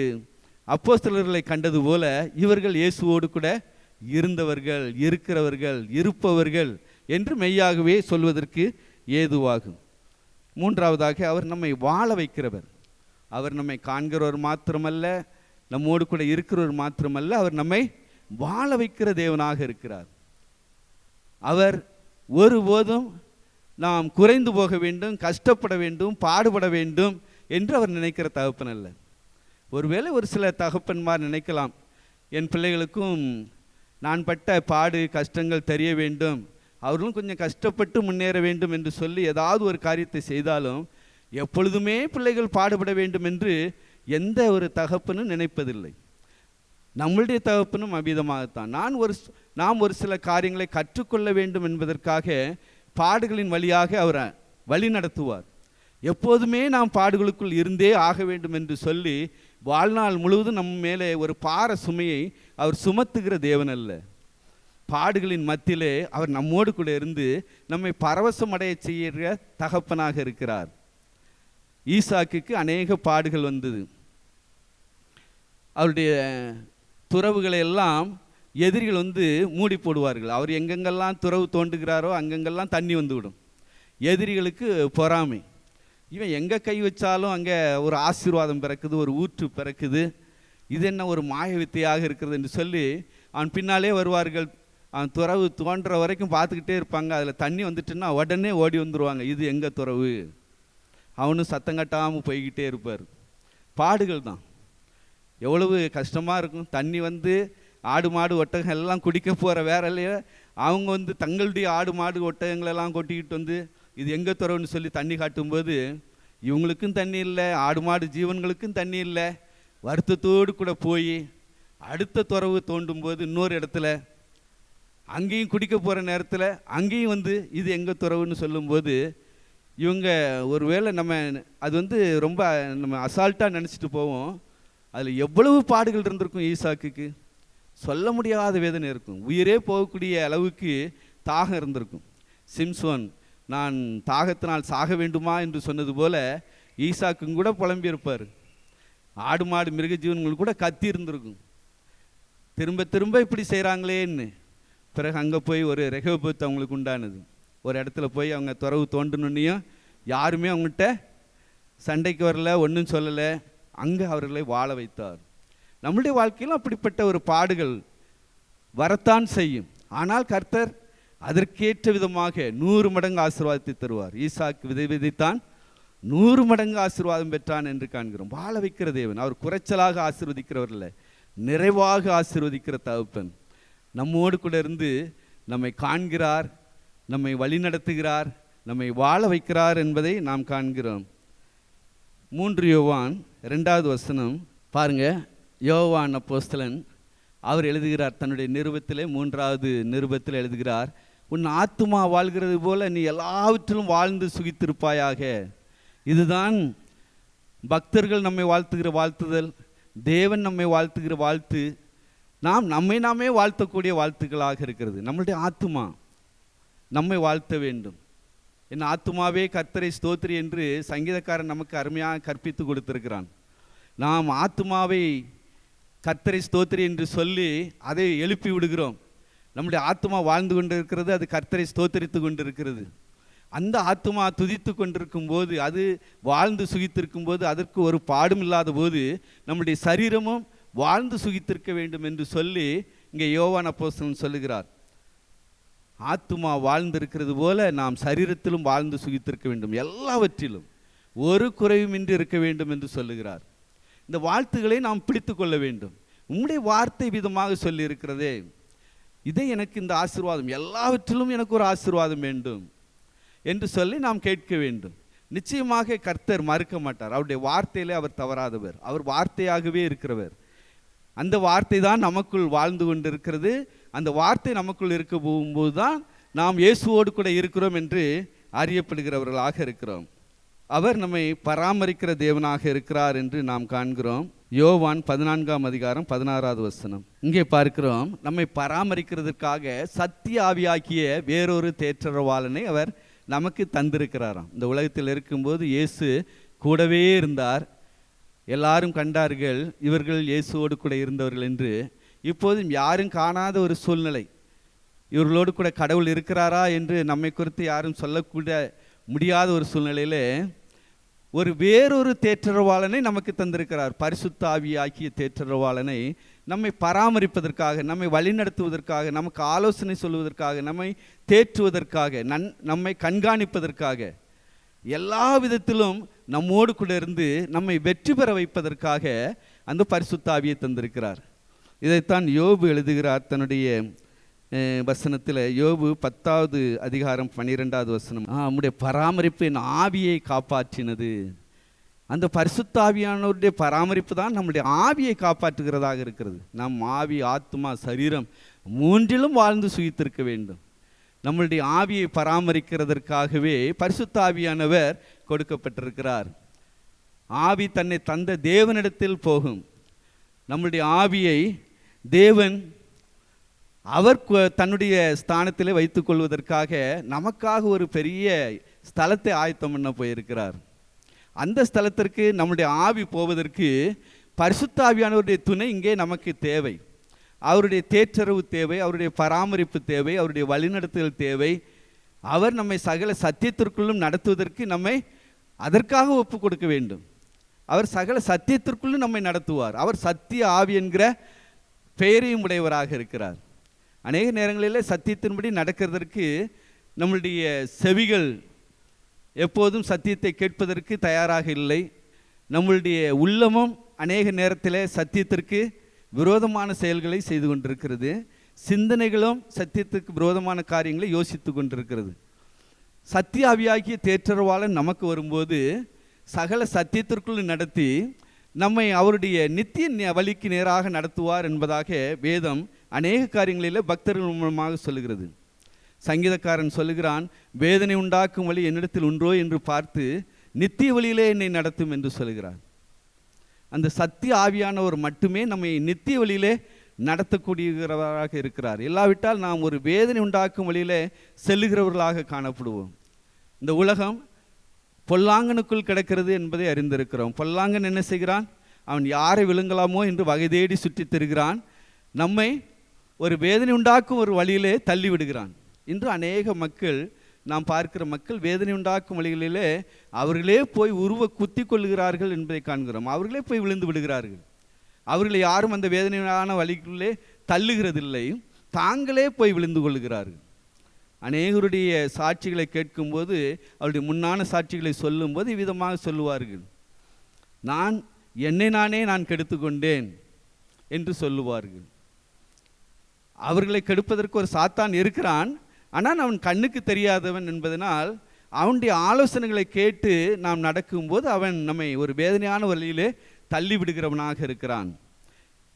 அப்போஸ்தலர்களை கண்டது போல இவர்கள் இயேசுவோடு கூட இருந்தவர்கள், இருக்கிறவர்கள், இருப்பவர்கள் என்று மெய்யாகவே சொல்வதற்கு ஏதுவாகும். மூன்றாவதாக அவர் நம்மை வாழ வைக்கிறவர். அவர் நம்மை காண்கிறவர் மாத்திரமல்ல, நம்மோடு கூட இருக்கிறவர் மாத்திரமல்ல, அவர் நம்மை வாழ வைக்கிற தேவனாக இருக்கிறார். அவர் ஒருபோதும் நாம் குறைந்து போக வேண்டும், கஷ்டப்பட வேண்டும், பாடுபட வேண்டும் என்று அவர் நினைக்கிற தகப்பன் அல்ல. ஒருவேளை ஒரு சில தகப்பன்மார் நினைக்கலாம், என் பிள்ளைகளுக்கும் நான் பட்ட பாடு கஷ்டங்கள் தெரிய வேண்டும், அவர்களும் கொஞ்சம் கஷ்டப்பட்டு முன்னேற வேண்டும் என்று சொல்லி ஏதாவது ஒரு காரியத்தை செய்தாலும் எப்பொழுதுமே பிள்ளைகள் பாடுபட வேண்டும் என்று எந்த ஒரு தகப்பனும் நினைப்பதில்லை. நம்மளுடைய தகப்பனும் அவ்விதமாகத்தான். நாம் ஒரு சில காரியங்களை கற்றுக்கொள்ள வேண்டும் என்பதற்காக பாடுகளின் வழியாக அவர் வழி நடத்துவார். எப்போதுமே நாம் பாடுகளுக்குள் இருந்தே ஆக வேண்டும் என்று சொல்லி வாழ்நாள் முழுவதும் நம்ம மேலே ஒரு பார சுமையை அவர் சுமத்துகிற தேவன் அல்ல. பாடுகளின் மத்தியிலே அவர் நம்மோடு கூட இருந்து நம்மை பரவசம் அடைய செய்கிற தகப்பனாக இருக்கிறார். ஈசாக்குக்கு அநேக பாடுகள் வந்தது. அவருடைய துறவுகளை எல்லாம் எதிரிகள் மூடி போடுவார்கள். அவர் எங்கெங்கெல்லாம் துறவு தோண்டுகிறாரோ அங்கெங்கெல்லாம் தண்ணி வந்துவிடும். எதிரிகளுக்கு பொறாமை, இவன் எங்கே கை வச்சாலும் அங்கே ஒரு ஆசீர்வாதம் பிறக்குது, ஒரு ஊற்று பிறக்குது, இது என்ன ஒரு மாய வித்தையாக இருக்கிறது என்று சொல்லி அவன் பின்னாலே வருவார்கள். அவன் துறவு தோன்ற வரைக்கும் பார்த்துக்கிட்டே இருப்பாங்க. அதில் தண்ணி வந்துட்டுன்னா உடனே ஓடி வந்துடுவாங்க, இது எங்கே துறவு. அவனும் சத்தம் கட்டாமல் போய்கிட்டே இருப்பார். பாடுகள் தான் எவ்வளவு கஷ்டமாக இருக்கும். தண்ணி ஆடு மாடு ஒட்டகம் எல்லாம் குடிக்க போகிற வேறலையே அவங்க தங்களுடைய ஆடு மாடு ஒட்டகங்களெல்லாம் கொட்டிக்கிட்டு இது எங்கே துறவுன்னு சொல்லி தண்ணி காட்டும்போது இவங்களுக்கும் தண்ணி இல்லை, ஆடு மாடு ஜீவன்களுக்கும் தண்ணி இல்லை. வருத்தத்தோடு கூட போய் அடுத்த துறவு தோண்டும் போது இன்னொரு இடத்துல அங்கேயும் குடிக்க போகிற நேரத்தில் அங்கேயும் இது எங்கே துறவுன்னு சொல்லும்போது இவங்க ஒருவேளை நம்ம அது ரொம்ப நம்ம அசால்ட்டாக நினச்சிட்டு போவோம். அதில் எவ்வளவு பாடுகள் இருந்திருக்கும் ஈசாக்குக்கு, சொல்ல முடியாத வேதனை இருக்கும். உயிரே போகக்கூடிய அளவுக்கு தாகம் இருந்திருக்கும். சிம்சோன் நான் தாகத்தினால் சாக வேண்டுமா என்று சொன்னது போல ஈசாக்கும் கூட புலம்பியிருப்பார். ஆடு மாடு மிருக ஜீவன்கள் கூட கத்தி இருந்திருக்கும், திரும்ப திரும்ப இப்படி செய்கிறாங்களேன்னு. பிறகு அங்கே போய் ஒரு ரெகோபத்து அவங்களுக்கு உண்டானது. ஒரு இடத்துல போய் அவங்க துறவு தோண்டணுன்னையும் யாருமே அவங்ககிட்ட சண்டைக்கு வரல, ஒன்றும் சொல்லலை. அங்கே அவர்களை வாழ வைத்தார். நம்முடைய வாழ்க்கையிலும் அப்படிப்பட்ட ஒரு பாடுகள் வரத்தான் செய்யும். ஆனால் கர்த்தர் அதற்கேற்ற விதமாக 100 மடங்கு ஆசீர்வாதத்தை தருவார். ஈசாக்கு விதைத்தான், 100 மடங்கு ஆசீர்வாதம் பெற்றான் என்று காண்கிறோம். வாழ வைக்கிற தேவன். அவர் குறைச்சலாக ஆசீர்வதிக்கிறவர் இல்லை, நிறைவாக ஆசீர்வதிக்கிற தகப்பன். நம்மோடு கூட இருந்து நம்மை காண்கிறார், நம்மை வழி நடத்துகிறார், நம்மை வாழ வைக்கிறார் என்பதை நாம் காண்கிறோம். 3 யோவான் 2வது வசனம் பாருங்க. யோவான் அப்போஸ்தலன் அவர் எழுதுகிறார் தன்னுடைய நிருபத்திலே, 3வது நிருபத்தில் எழுதுகிறார், உன் ஆத்துமா வாழ்கிறது போல நீ எல்லாவற்றிலும் வாழ்ந்து சுகித்திருப்பாயாக. இதுதான் பக்தர்கள் நம்மை வாழ்த்துகிற வாழ்த்துதல், தேவன் நம்மை வாழ்த்துகிற வாழ்த்து. நாம் நம்மை நாமே வாழ்த்தக்கூடிய வாழ்த்துக்களாக இருக்கிறது. நம்மளுடைய ஆத்துமா நம்மை வாழ்த்த வேண்டும். என் ஆத்துமாவே கர்த்தரை ஸ்தோத்திரி என்று சங்கீதக்காரன் நமக்கு அருமையாக கற்பித்து கொடுத்திருக்கிறான். நாம் ஆத்துமாவை கர்த்தரை ஸ்தோத்திரி என்று சொல்லி அதை எழுப்பி விடுகிறோம். நம்முடைய ஆத்துமா வாழ்ந்து கொண்டு இருக்கிறது, அது கர்த்தரை ஸ்தோத்தரித்து கொண்டு இருக்கிறது. அந்த ஆத்துமா துதித்து கொண்டிருக்கும் போது, அது வாழ்ந்து சுகித்திருக்கும் போது, அதற்கு ஒரு பாடும் இல்லாத போது நம்முடைய சரீரமும் வாழ்ந்து சுகித்திருக்க வேண்டும் என்று சொல்லி இங்கே யோவான் அப்போஸ்தலன் சொல்லுகிறார். ஆத்துமா வாழ்ந்திருக்கிறது போல நாம் சரீரத்திலும் வாழ்ந்து சுகித்திருக்க வேண்டும், எல்லாவற்றிலும் ஒரு குறைவுமின்றி இருக்க வேண்டும் என்று சொல்லுகிறார். இந்த வாழ்த்துக்களை நாம் பிடித்து கொள்ள வேண்டும். உம்முடைய வார்த்தை விதமாக சொல்லி இருக்கிறதே, இதை எனக்கு இந்த ஆசீர்வாதம், எல்லாவற்றிலும் எனக்கு ஒரு ஆசீர்வாதம் வேண்டும் என்று சொல்லி நாம் கேட்க வேண்டும். நிச்சயமாக கர்த்தர் மறுக்க மாட்டார். அவருடைய வார்த்தையிலே அவர் தவறாதவர். அவர் வார்த்தையாகவே இருக்கிறவர். அந்த வார்த்தை தான் நமக்குள் வாழ்ந்து கொண்டு இருக்கிறது. அந்த வார்த்தை நமக்குள் இருக்க போகும்போது தான் நாம் இயேசுவோடு கூட இருக்கிறோம் என்று அறியப்படுகிறவர்களாக இருக்கிறோம். அவர் நம்மை பராமரிக்கிற தேவனாக இருக்கிறார் என்று நாம் காண்கிறோம். யோவான் 14:16 இங்கே பார்க்கிறோம். நம்மை பராமரிக்கிறதுக்காக சத்திய ஆவியாக்கிய வேறொரு தேற்றரவாளனை அவர் நமக்கு தந்திருக்கிறாராம். இந்த உலகத்தில் இருக்கும்போது இயேசு கூடவே இருந்தார். எல்லாரும் கண்டார்கள் இவர்கள் இயேசுவோடு கூட இருந்தவர்கள் என்று. இப்போதும் யாரும் காணாத ஒரு சூழ்நிலை, இவர்களோடு கூட கடவுள் இருக்கிறாரா என்று நம்மை குறித்து யாரும் சொல்லக்கூட முடியாத ஒரு சூழ்நிலையில் வேறொரு தேற்றரவாளனை நமக்கு தந்திருக்கிறார். பரிசுத்த ஆவியாக்கிய தேற்றரவாளனை நம்மை பராமரிப்பதற்காக, நம்மை வழிநடத்துவதற்காக, நமக்கு ஆலோசனை சொல்வதற்காக, நம்மை தேற்றுவதற்காக, நம்மை கண்காணிப்பதற்காக, எல்லா விதத்திலும் நம்மோடு கூட இருந்து நம்மை வெற்றி பெற வைப்பதற்காக அந்த பரிசுத்த ஆவியை தந்திருக்கிறார். இதைத்தான் யோபு எழுதுகிறார் தன்னுடைய வசனத்தில். யோபு 10:12 நம்முடைய பராமரிப்பு என் ஆவியை காப்பாற்றினது. அந்த பரிசுத்த ஆவியானவருடைய பராமரிப்பு தான் நம்முடைய ஆவியை காப்பாற்றுகிறதாக இருக்கிறது. நம் ஆவி, ஆத்மா, சரீரம் மூன்றிலும் வாழ்ந்து சுகித்திருக்க வேண்டும். நம்மளுடைய ஆவியை பராமரிக்கிறதற்காகவே பரிசுத்த ஆவியானவர் கொடுக்கப்பட்டிருக்கிறார். ஆவி தன்னை தந்த தேவனிடத்தில் போகும். நம்முடைய ஆவியை தேவன் அவர் தன்னுடைய ஸ்தானத்திலே வைத்து கொள்வதற்காக நமக்காக ஒரு பெரிய ஸ்தலத்தை ஆயத்தம் பண்ண போயிருக்கிறார். அந்த ஸ்தலத்திற்கு நம்முடைய ஆவி போவதற்கு பரிசுத்த ஆவியானவருடைய துணை இங்கே நமக்கு தேவை. அவருடைய தேற்றரவு தேவை, அவருடைய பராமரிப்பு தேவை, அவருடைய வழிநடத்துதல் தேவை. அவர் நம்மை சகல சத்தியத்திற்குள்ளும் நடத்துவதற்கு நம்மை அதற்காக ஒப்பு கொடுக்க வேண்டும். அவர் சகல சத்தியத்திற்குள்ளும் நம்மை நடத்துவார். அவர் சத்திய ஆவி என்கிற பெயரையும் உடையவராக இருக்கிறார். அநேக நேரங்களில் சத்தியத்தின்படி நடக்கிறதற்கு நம்மளுடைய செவிகள் எப்போதும் சத்தியத்தை கேட்பதற்கு தயாராக இல்லை. நம்மளுடைய உள்ளமும் அநேக நேரத்தில் சத்தியத்திற்கு விரோதமான செயல்களை செய்து கொண்டிருக்கிறது. சிந்தனைகளும் சத்தியத்துக்கு விரோதமான காரியங்களை யோசித்து கொண்டிருக்கிறது. சத்திய ஆவியாகிய தேற்றரவாளன் நமக்கு வரும்போது சகல சத்தியத்திற்குள் நடத்தி நம்மை அவருடைய நித்திய வழிக்கு நேராக நடத்துவார் என்பதாக வேதம் அநேக காரியங்களில் பக்தர்கள் மூலமாக சொல்லுகிறது. சங்கீதக்காரன் சொல்லுகிறான், வேதனை உண்டாக்கும் வழி என்னிடத்தில் உண்டோ என்று பார்த்து நித்திய வழியிலே என்னை நடத்தும் என்று சொல்கிறார். அந்த சத்திய ஆவியானவர் மட்டுமே நம்மை நித்திய வழியிலே நடத்தக்கூடியவராக இருக்கிறார். இல்லாவிட்டால் நாம் ஒரு வேதனை உண்டாக்கும் வழியிலே செல்லுகிறவர்களாக காணப்படுவோம். இந்த உலகம் பொல்லாங்கனுக்குள் கிடக்கிறது என்பதை அறிந்திருக்கிறோம். பொல்லாங்கன் என்ன செய்கிறான்? அவன் யாரை விழுங்கலாமோ என்று வகை தேடி சுற்றி தருகிறான். நம்மை ஒரு வேதனை உண்டாக்கும் ஒரு வழியிலே தள்ளி விடுகிறான். இன்று அநேக மக்கள், நாம் பார்க்கிற மக்கள் வேதனை உண்டாக்கும் வழிகளிலே அவர்களே போய் குத்தி கொள்ளுகிறார்கள் என்பதை காண்கிறோம். அவர்களே போய் விழுந்து விடுகிறார்கள். அவர்களை யாரும் அந்த வேதனையான வழிக்குள்ளே தள்ளுகிறதில்லை, தாங்களே போய் விழுந்து கொள்ளுகிறார்கள். அநேகருடைய சாட்சிகளை கேட்கும்போது, அவருடைய முன்னான சாட்சிகளை சொல்லும்போது இவ்விதமாக சொல்லுவார்கள், என்னை நான் கெடுத்து கொண்டேன் என்று சொல்லுவார்கள். அவர்களை கெடுப்பதற்கு ஒரு சாத்தான் இருக்கிறான், ஆனால் அவன் கண்ணுக்கு தெரியாதவன் என்பதனால் அவனுடைய ஆலோசனைகளை கேட்டு நாம் நடக்கும்போது அவன் நம்மை ஒரு வேதனையான வழியிலே தள்ளி விடுகிறவனாக இருக்கிறான்.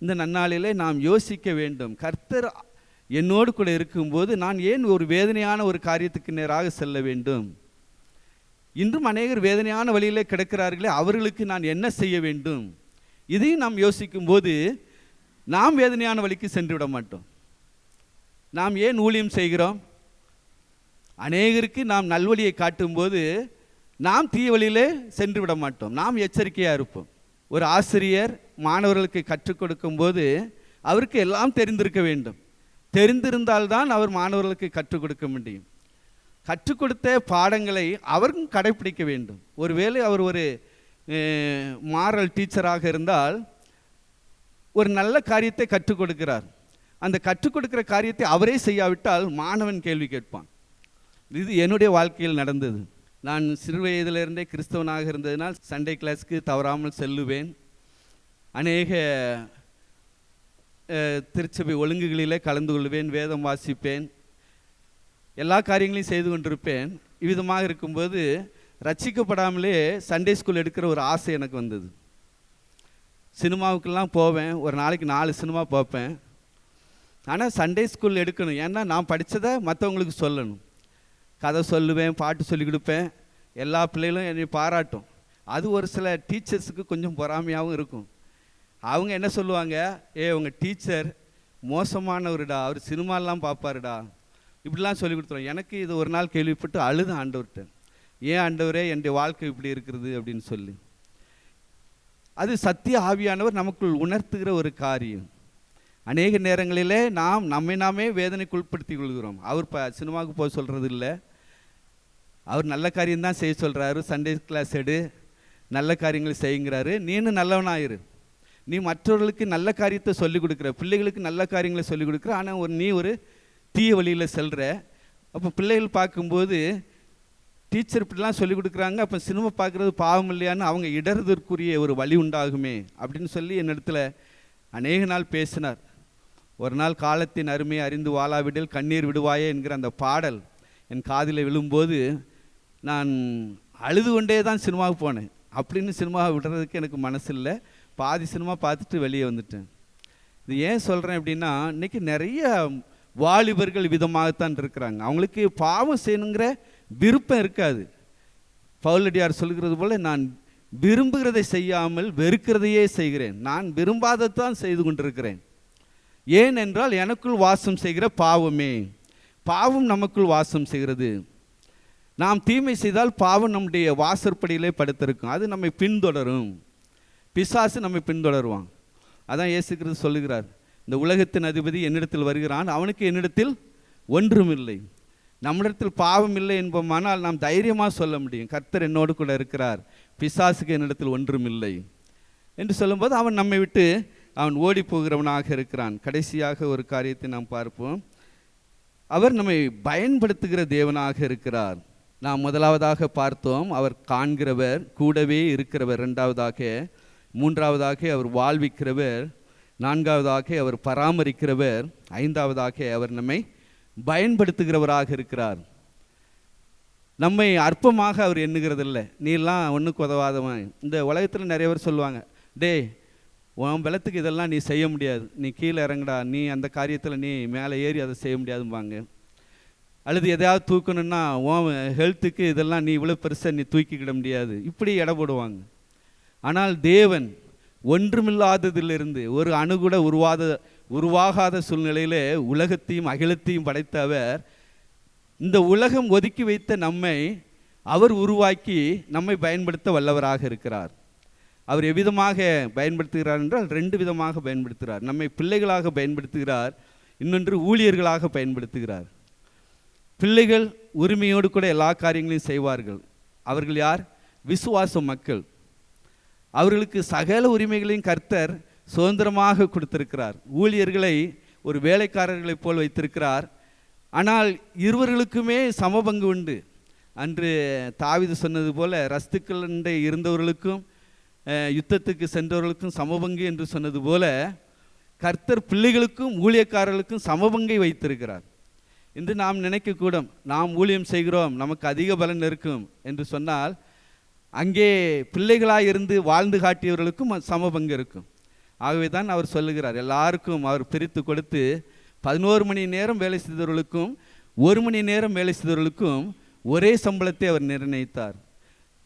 இந்த நன்னாளிலே நாம் யோசிக்க வேண்டும், கர்த்தர் என்னோடு கூட இருக்கும்போது நான் ஏன் ஒரு வேதனையான ஒரு காரியத்துக்கு நேராக செல்ல வேண்டும்? இன்றும் அநேகர் வேதனையான வழியிலே கிடக்கிறார்களே, அவர்களுக்கு நான் என்ன செய்ய வேண்டும்? இதையும் நாம் யோசிக்கும்போது நாம் வேதனையான வழிக்கு சென்று விட மாட்டோம். நாம் ஏன் ஊழியம் செய்கிறோம்? அநேகருக்கு நாம் நல்வழியை காட்டும்போது நாம் தீய வழியிலே சென்று விட மாட்டோம். நாம் எச்சரிக்கையாக இருப்போம். ஒரு ஆசிரியர் மாணவர்களுக்கு கற்றுக் கொடுக்கும்போது அவருக்கு எல்லாம் தெரிந்திருக்க வேண்டும். தெரிந்திருந்தால்தான் அவர் மாணவர்களுக்கு கற்றுக் கொடுக்க முடியும். கற்றுக் கொடுத்த பாடங்களை அவரும் கடைப்பிடிக்க வேண்டும். ஒருவேளை அவர் ஒரு மாரல் டீச்சராக இருந்தால் ஒரு நல்ல காரியத்தை கற்றுக் கொடுக்கிறார். அந்த கற்றுக் கொடுக்கிற காரியத்தை அவரே செய்யாவிட்டால் மாணவன் கேள்வி கேட்பான். இது என்னுடைய வாழ்க்கையில் நடந்தது. நான் சிறு வயதிலிருந்தே கிறிஸ்தவனாக இருந்ததினால் சண்டே கிளாஸ்க்கு தவறாமல் செல்லுவேன். அநேக திருச்சபை ஒழுங்குகளிலே கலந்து கொள்வேன், வேதம் வாசிப்பேன், எல்லா காரியங்களையும் செய்து கொண்டிருப்பேன். இவ்விதமாக இருக்கும்போது ரட்சிக்கப்படாமலே சண்டே ஸ்கூல் எடுக்கிற ஒரு ஆசை எனக்கு வந்தது. சினிமாவுக்கெல்லாம் போவேன், ஒரு நாளைக்கு 4 சினிமா பார்ப்பேன். ஆனால் சண்டே ஸ்கூல் எடுக்கணும், ஏன்னா நான் படித்ததை மற்றவங்களுக்கு சொல்லணும். கதை சொல்லுவேன், பாட்டு சொல்லி கொடுப்பேன், எல்லா பிள்ளைகளும் என்னை பாராட்டும். அது ஒரு சில டீச்சர்ஸுக்கு கொஞ்சம் பொறாமையாகவும் இருக்கும். அவங்க என்ன சொல்லுவாங்க, உங்கள் டீச்சர் மோசமானவருடா, அவர் சினிமாலாம் பார்ப்பாருடா, இப்படிலாம் சொல்லி கொடுத்துருவோம். எனக்கு இது ஒரு நாள் கேள்விப்பட்டு அழுத ஆண்டவர்கிட்ட, ஏன் ஆண்டவரே என்னுடைய வாழ்க்கை இப்படி இருக்கிறது அப்படின்னு சொல்லி. அது சத்திய ஆவியானவர் நமக்குள் உணர்த்துகிற ஒரு காரியம். அநேக நேரங்களிலே நாம் நம்மை நாமே வேதனைக்கு உட்படுத்தி கொள்கிறோம். அவர் சினிமாவுக்கு போக சொல்கிறது இல்லை, அவர் நல்ல காரியம்தான் செய்ய சொல்கிறாரு. சண்டே கிளாஸ் எடு, நல்ல காரியங்களை செய்யுங்கிறாரு. நீனும் நல்லவனாயிரு. நீ மற்றவர்களுக்கு நல்ல காரியத்தை சொல்லிக் கொடுக்குற, பிள்ளைகளுக்கு நல்ல காரியங்களை சொல்லிக் கொடுக்குற, ஆனால் நீ ஒரு தீய வழியில் செல்கிற. அப்போ பிள்ளைகள் பார்க்கும்போது டீச்சர் இப்படிலாம் சொல்லிக் கொடுக்குறாங்க, அப்போ சினிமா பார்க்குறது பாவம் இல்லையான்னு அவங்க இடறதற்குரிய ஒரு வழி உண்டாகுமே அப்படின்னு சொல்லி என்னிடத்தில் அநேக நாள் பேசினார். ஒரு நாள் காலத்தின் அருமையை அறிந்து வாழாவிடில் கண்ணீர் விடுவாயே என்கிற அந்த பாடல் என் காதில் விழும்போது நான் அழுது கொண்டே தான் சினிமாவுக்கு போனேன். அப்படின்னு சினிமாவை விடுறதுக்கு எனக்கு மனசு இல்லை. பாதி சினிமா பார்த்துட்டு வெளியே வந்துட்டேன். இது ஏன் சொல்கிறேன் அப்படின்னா, இன்றைக்கி நிறைய வாலிபர்கள் விதமாகத்தான் இருக்கிறாங்க. அவங்களுக்கு பாவம் செய்யணுங்கிற விருப்பம் இருக்காது. பவுலடியார் சொல்கிறது போல், நான் விரும்புகிறதை செய்யாமல் வெறுக்கிறதையே செய்கிறேன், நான் விரும்பாததான் செய்து கொண்டிருக்கிறேன். ஏன் என்றால் எனக்குள் வாசம் செய்கிற பாவமே. பாவம் நமக்குள் வாசம் செய்கிறது. நாம் தீமை செய்தால் பாவம் நம்முடைய வாசற்படியிலே படுத்திருக்கும், அது நம்மை பின்தொடரும். பிசாசு நம்மை பின்தொடருவான். அதான் இயேசு கிறிஸ்து சொல்லுகிறார், இந்த உலகத்தின் அதிபதி என்னிடத்தில் வருகிறான், அவனுக்கு என்னிடத்தில் ஒன்றும் இல்லை. நம்மிடத்தில் பாவம் இல்லை என்போமானால் நாம் தைரியமாக சொல்ல முடியும், கர்த்தர் என்னோடு கூட இருக்கிறார், பிசாசுக்கு என்னிடத்தில் ஒன்றும் இல்லை என்று சொல்லும்போது அவன் நம்மை விட்டு அவன் ஓடி போகிறவனாக இருக்கிறான். கடைசியாக ஒரு காரியத்தை நாம் பார்ப்போம். அவர் நம்மை பயன்படுத்துகிற தேவனாக இருக்கிறார். நாம் முதலாவதாக பார்த்தோம், அவர் காண்கிறவர், கூடவே இருக்கிறவர். இரண்டாவதாக, மூன்றாவதாக அவர் வாழ்விக்கிறவர். நான்காவதாக அவர் பராமரிக்கிறவர். ஐந்தாவதாக அவர் நம்மை பயன்படுத்துகிறவராக இருக்கிறார். நம்மை அற்பமாக அவர் எண்ணுகிறதில்லை. நீலாம் ஒன்றுக்கு உதவாதவன். இந்த உலகத்தில் நிறைய பேர் சொல்லுவாங்க, டே உன் பலத்துக்கு இதெல்லாம் நீ செய்ய முடியாது, நீ கீழே இறங்குடா, நீ அந்த காரியத்தில் நீ மேலே ஏறி அதை செய்ய முடியாதும்பாங்க. அல்லது எதையாவது தூக்கணுன்னா உன் ஹெல்த்துக்கு இதெல்லாம் நீ இவ்வளோ பெருசாக நீ தூக்கிக்கிட முடியாது, இப்படி எடை போடுவாங்க. ஆனால் தேவன் ஒன்றுமில்லாததிலிருந்து ஒரு அணு கூட உருவாகாத சூழ்நிலையிலே உலகத்தையும் அகிலத்தையும் படைத்த அவர், இந்த உலகம் ஒதுக்கி வைத்த நம்மை அவர் உருவாக்கி நம்மை பயன்படுத்த வல்லவராக இருக்கிறார். அவர் எவ்விதமாக பயன்படுத்துகிறார் என்றால் 2 விதமாக பயன்படுத்துகிறார். நம்மை பிள்ளைகளாக பயன்படுத்துகிறார், இன்னொன்று ஊழியர்களாக பயன்படுத்துகிறார். பிள்ளைகள் உரிமையோடு கூட எல்லா காரியங்களையும் செய்வார்கள். அவர்கள் யார்? விசுவாச மக்கள். அவர்களுக்கு சகல உரிமைகளையும் கர்த்தர் சுதந்திரமாக கொடுத்திருக்கிறார். ஊழியர்களை ஒரு வேலைக்காரர்களைப் போல் வைத்திருக்கிறார். ஆனால் இருவர்களுக்குமே சமபங்கு உண்டு. அன்று தாவீது சொன்னது போல, ரஸ்துக்கள் இருந்தவர்களுக்கும் யுத்தத்துக்கு சென்றவர்களுக்கும் சமபங்கு என்று சொன்னது போல, கர்த்தர் பிள்ளைகளுக்கும் ஊழியக்காரர்களுக்கும் சமபங்கை வைத்திருக்கிறார். இன்று நாம் நினைக்கக்கூடும், நாம் ஊழியம் செய்கிறோம், நமக்கு அதிக பலன் இருக்கும் என்று சொன்னால், அங்கே பிள்ளைகளாக இருந்து வாழ்ந்து காட்டியவர்களுக்கும் சமபங்கு இருக்கும். ஆகவே தான் அவர் சொல்லுகிறார், எல்லாருக்கும் அவர் பிரித்து கொடுத்து 11 மணி நேரம் வேலை செய்தவர்களுக்கும் 1 மணி நேரம் வேலை செய்தவர்களுக்கும் ஒரே சம்பளத்தை அவர் நிர்ணயித்தார்.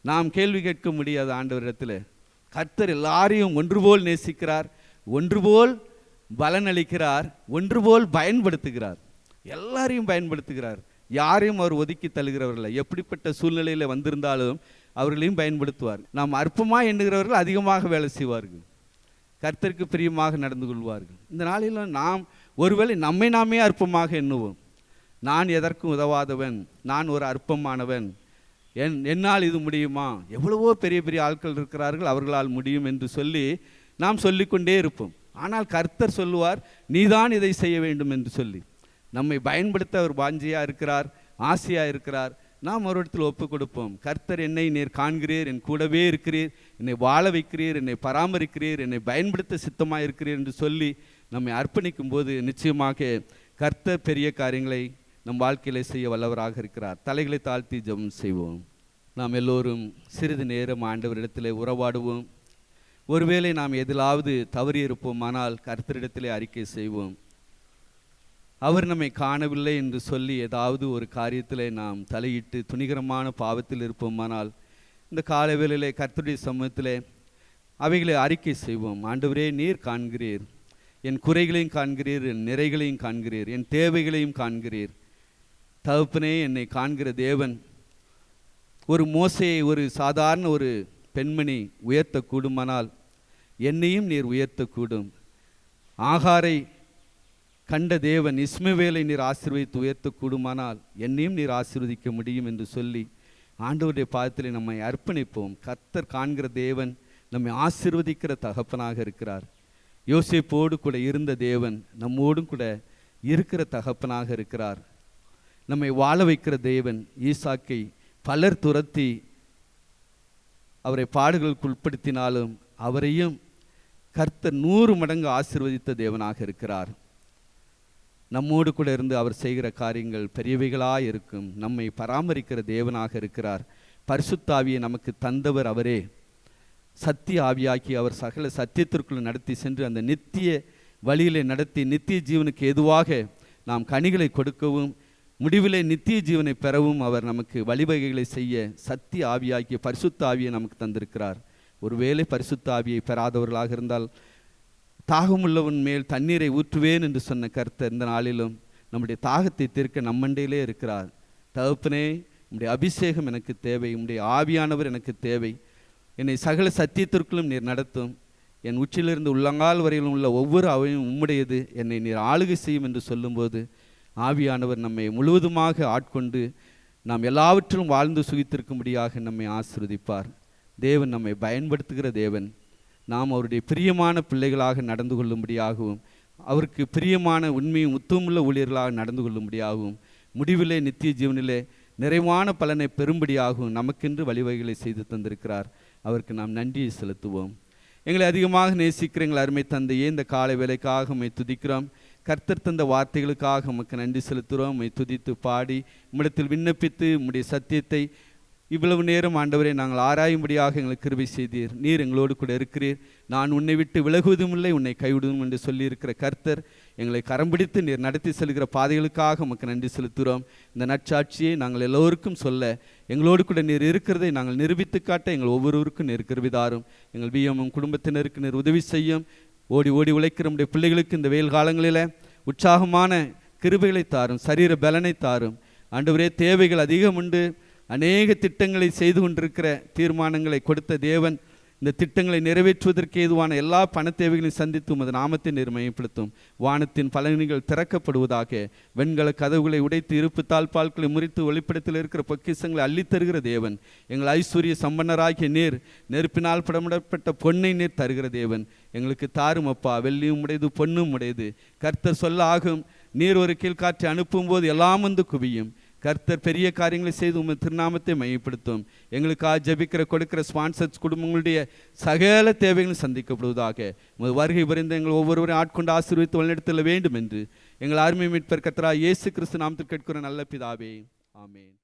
நாம் கேள்வி கேட்க முடியாது ஆண்டவரிடத்தில். கர்த்தர் எல்லாரையும் ஒன்று போல் நேசிக்கிறார், ஒன்று போல் பலன் அளிக்கிறார், ஒன்று போல் பயன்படுத்துகிறார். எல்லாரையும் பயன்படுத்துகிறார். யாரையும் அவர் ஒதுக்கி தள்ளுகிறவர்கள். எப்படிப்பட்ட சூழ்நிலையில் வந்திருந்தாலும் அவர்களையும் பயன்படுத்துவார். நாம் அற்பமாக எண்ணுகிறவர்கள் அதிகமாக வேலை செய்வார்கள், கர்த்தருக்கு பிரியமாக நடந்து கொள்வார்கள். இந்த நாளில் நாம் ஒருவேளை நம்மை நாமே அற்பமாக எண்ணுவோம். நான் எதற்கும் உதவாதவன், நான் ஒரு அற்பமானவன், என்னால் இது முடியுமா, எவ்வளவோ பெரிய பெரிய ஆட்கள் இருக்கிறார்கள், அவர்களால் முடியும் என்று சொல்லி நாம் சொல்லிக்கொண்டே இருப்போம். ஆனால் கர்த்தர் சொல்லுவார், நீதான் இதை செய்ய வேண்டும் என்று சொல்லி நம்மை பயன்படுத்த அவர் வாஞ்சியாக இருக்கிறார், ஆசையாக இருக்கிறார். நாம் ஒரு இடத்தில் ஒப்பு கொடுப்போம். கர்த்தர், என்னை நீர் காண்கிறீர், என் கூடவே இருக்கிறீர், என்னை வாழ வைக்கிறீர், என்னை பராமரிக்கிறீர், என்னை பயன்படுத்த சித்தமாக இருக்கிறீர் என்று சொல்லி நம்மை அர்ப்பணிக்கும் போது நிச்சயமாக கர்த்தர் பெரிய காரியங்களை நம் வாழ்க்கையிலே செய்ய வல்லவராக இருக்கிறார். தலைகளை தாழ்த்தி ஜெபம் செய்வோம். நாம் எல்லோரும் சிறிது நேரம் ஆண்டவரிடத்திலே உறவாடுவோம். ஒருவேளை நாம் எதிலாவது தவறி இருப்போமானால் கர்த்தரிடத்திலே அறிக்கை செய்வோம். அவர் நம்மை காணவில்லை என்று சொல்லி ஏதாவது ஒரு காரியத்தில் நாம் தலையிட்டு துணிகரமான பாவத்தில் இருப்போமானால் இந்த காலவேளையிலே கர்த்தருடைய சமூகத்திலே அவைகளை அறிக்கை செய்வோம். ஆண்டவரே, நீர் காண்கிறீர், என் குறைகளையும் காண்கிறீர், என் நிறைகளையும் காண்கிறீர், என் தேவைகளையும் காண்கிறீர். தகப்பனே, என்னை காண்கிற தேவன் ஒரு மோசையை, ஒரு சாதாரண ஒரு பெண்மணி உயர்த்தக்கூடுமானால் என்னையும் நீர் உயர்த்தக்கூடும். ஆகாரை கண்ட தேவன் இஸ்மவேலை நீர் ஆசீர்வதித்து உயர்த்தக்கூடுமானால் என்னையும் நீர் ஆசீர்வதிக்க முடியும் என்று சொல்லி ஆண்டவருடைய பாதத்தில் நம்மை அர்ப்பணிப்போம். கர்த்தர் காண்கிற தேவன் நம்மை ஆசீர்வதிக்கிற தகப்பனாக இருக்கிறார். யோசேப்போடு கூட இருந்த தேவன் நம்மோடும் கூட இருக்கிற தகப்பனாக இருக்கிறார். நம்மை வாழ வைக்கிற தேவன் ஈசாக்கை பலர் துரத்தி அவரை பாடுகளுக்கு உட்படுத்தினாலும் அவரையும் கர்த்தர் 100 மடங்கு ஆசீர்வதித்த தேவனாக இருக்கிறார். நம்மோடு கூட இருந்து அவர் செய்கிற காரியங்கள் பெரியவைகளாக இருக்கும். நம்மை பராமரிக்கிற தேவனாக இருக்கிறார். பரிசுத்த ஆவியை நமக்கு தந்தவர் அவரே. சத்திய ஆவியாக்கி அவர் சகல சத்தியத்திற்குள் நடத்தி சென்று அந்த நித்திய வழியிலே நடத்தி நித்திய ஜீவனுக்கு எதுவாக நாம் கனிகளை கொடுக்கவும் முடிவிலே நித்திய ஜீவனை பெறவும் அவர் நமக்கு வழிவகைகளை செய்ய சத்திய ஆவியாக்கிய பரிசுத்த ஆவியை நமக்கு தந்திருக்கிறார். ஒருவேளை பரிசுத்த ஆவியை பெறாதவர்களாக இருந்தால் தாகமுள்ளவன் மேல் தண்ணீரை ஊற்றுவேன் என்று சொன்ன கர்த்தர் இந்த நாளிலும் நம்முடைய தாகத்தை தீர்க்க நம்மண்டையிலே இருக்கிறார். தகப்பனே, உம்முடைய அபிஷேகம் எனக்கு தேவை, உம்முடைய ஆவியானவர் எனக்கு தேவை. என்னை சகல சத்தியத்திற்குள்ளும் நீர் நடத்தும். என் உச்சிலிருந்து உள்ளங்கால் வரையிலும் உள்ள ஒவ்வொரு அவையும் உம்முடையது, என்னை நீர் ஆளுகை செய்யும் என்று சொல்லும்போது ஆவியானவர் நம்மை முழுவதுமாக ஆட்கொண்டு நாம் எல்லாவற்றிலும் வாழ்ந்து சுகித்திருக்கும்படியாக நம்மை ஆசீர்வதிப்பார். தேவன் நம்மை பயன்படுத்துகிற தேவன். நாம் அவருடைய பிரியமான பிள்ளைகளாக நடந்து கொள்ளும்படியாகவும் அவருக்கு பிரியமான உண்மையும் உத்தமுள்ள ஊழியர்களாக நடந்து கொள்ளும்படியாகவும் முடிவிலே நித்திய ஜீவனிலே நிறைவான பலனை பெறும்படியாகவும் நமக்கென்று வழிவகைகளை செய்து தந்திருக்கிறார். அவருக்கு நாம் நன்றியை செலுத்துவோம். எங்களை அதிகமாக நேசிக்கிற எங்கள் அருமை தந்தையே, இந்த காலை வேலைக்காக உம்மை துதிக்கிறோம். கர்த்தர் தந்த வார்த்தைகளுக்காக உமக்கு நன்றி செலுத்துகிறோம். உம்மை துதித்து பாடி உம்மிடத்தில் விண்ணப்பித்து உம்முடைய சத்தியத்தை இவ்வளவு நேரம் ஆண்டவரை நாங்கள் ஆராயும்படியாக எங்களுக்கு கிருபை செய்தீர். நீர் எங்களோடு கூட இருக்கிறீர். நான் உன்னை விட்டு விலகுவதும் இல்லை, உன்னை கைவிடுவோம் என்று சொல்லியிருக்கிற கர்த்தர் எங்களை கரம் பிடித்து நீர் நடத்தி செல்கிற பாதைகளுக்காக உமக்கு நன்றி செலுத்துகிறோம். இந்த நற்சாட்சியை நாங்கள் எல்லோருக்கும் சொல்ல எங்களோடு கூட நீர் இருக்கிறதை நாங்கள் நிரூபித்து காட்ட எங்கள் ஒவ்வொருவருக்கும் நீர் கிருபை. எங்கள் விஎம்எம் குடும்பத்தினருக்கு நீர் உதவி செய்யும். ஓடி ஓடி உழைக்கிற நம்முடைய பிள்ளைகளுக்கு இந்த வெயில் காலங்களில் உற்சாகமான கிருபைகளை தாரும், சரீர பலனை தாரும். ஆண்டவரே, தேவைகள் அதிகம் உண்டு. அநேக திட்டங்களை செய்து கொண்டிருக்கிற தீர்மானங்களை கொடுத்த தேவன் இந்த திட்டங்களை நிறைவேற்றுவதற்கு ஏதுவான எல்லா பண தேவைகளையும் சந்தித்து உமது நாமத்தை நிர்மயப்படுத்தும். வானத்தின் பலன்கள் திறக்கப்படுவதாக. வெண்கல கதவுகளை உடைத்து இருப்பு தாழ்பால்களை முறித்து ஒளிப்படத்தில் இருக்கிற பொக்கிஷங்களை அள்ளித்தருகிற தேவன். எங்கள் ஐஸ்வர்ய சம்பன்னராகிய நீர் நெருப்பினால் படமிடப்பட்ட பொன்னை நீர் தருகிற தேவன். எங்களுக்கு தாரும் அப்பா. வெள்ளியும் உடையது, பொன்னும் உடையது. கர்த்தர் சொல்ல ஆகும். நீர் ஒரு கீழ்காற்றை அனுப்பும் போது எல்லாம் வந்து குவியும். கர்த்தர் பெரிய காரியங்களை செய்து உங்கள் திருநாமத்தை மையப்படுத்தும். எங்களுக்காக ஜெபிக்கிற கொடுக்கிற ஸ்பான்சர்ஸ் குடும்பங்களுடைய சகல தேவைகளும் சந்திக்கப்படுவதாக. உங்கள் வருகை வரைந்த எங்கள் ஒவ்வொருவரையும் ஆட்கொண்டு ஆசீர்வதித்து வழிநடத்த வேண்டும் என்று எங்கள் அருமை மீட்பர் கர்த்தராகிய இயேசு கிறிஸ்து நாமத்தில் கேட்கிற நல்ல பிதாவே, ஆமென்.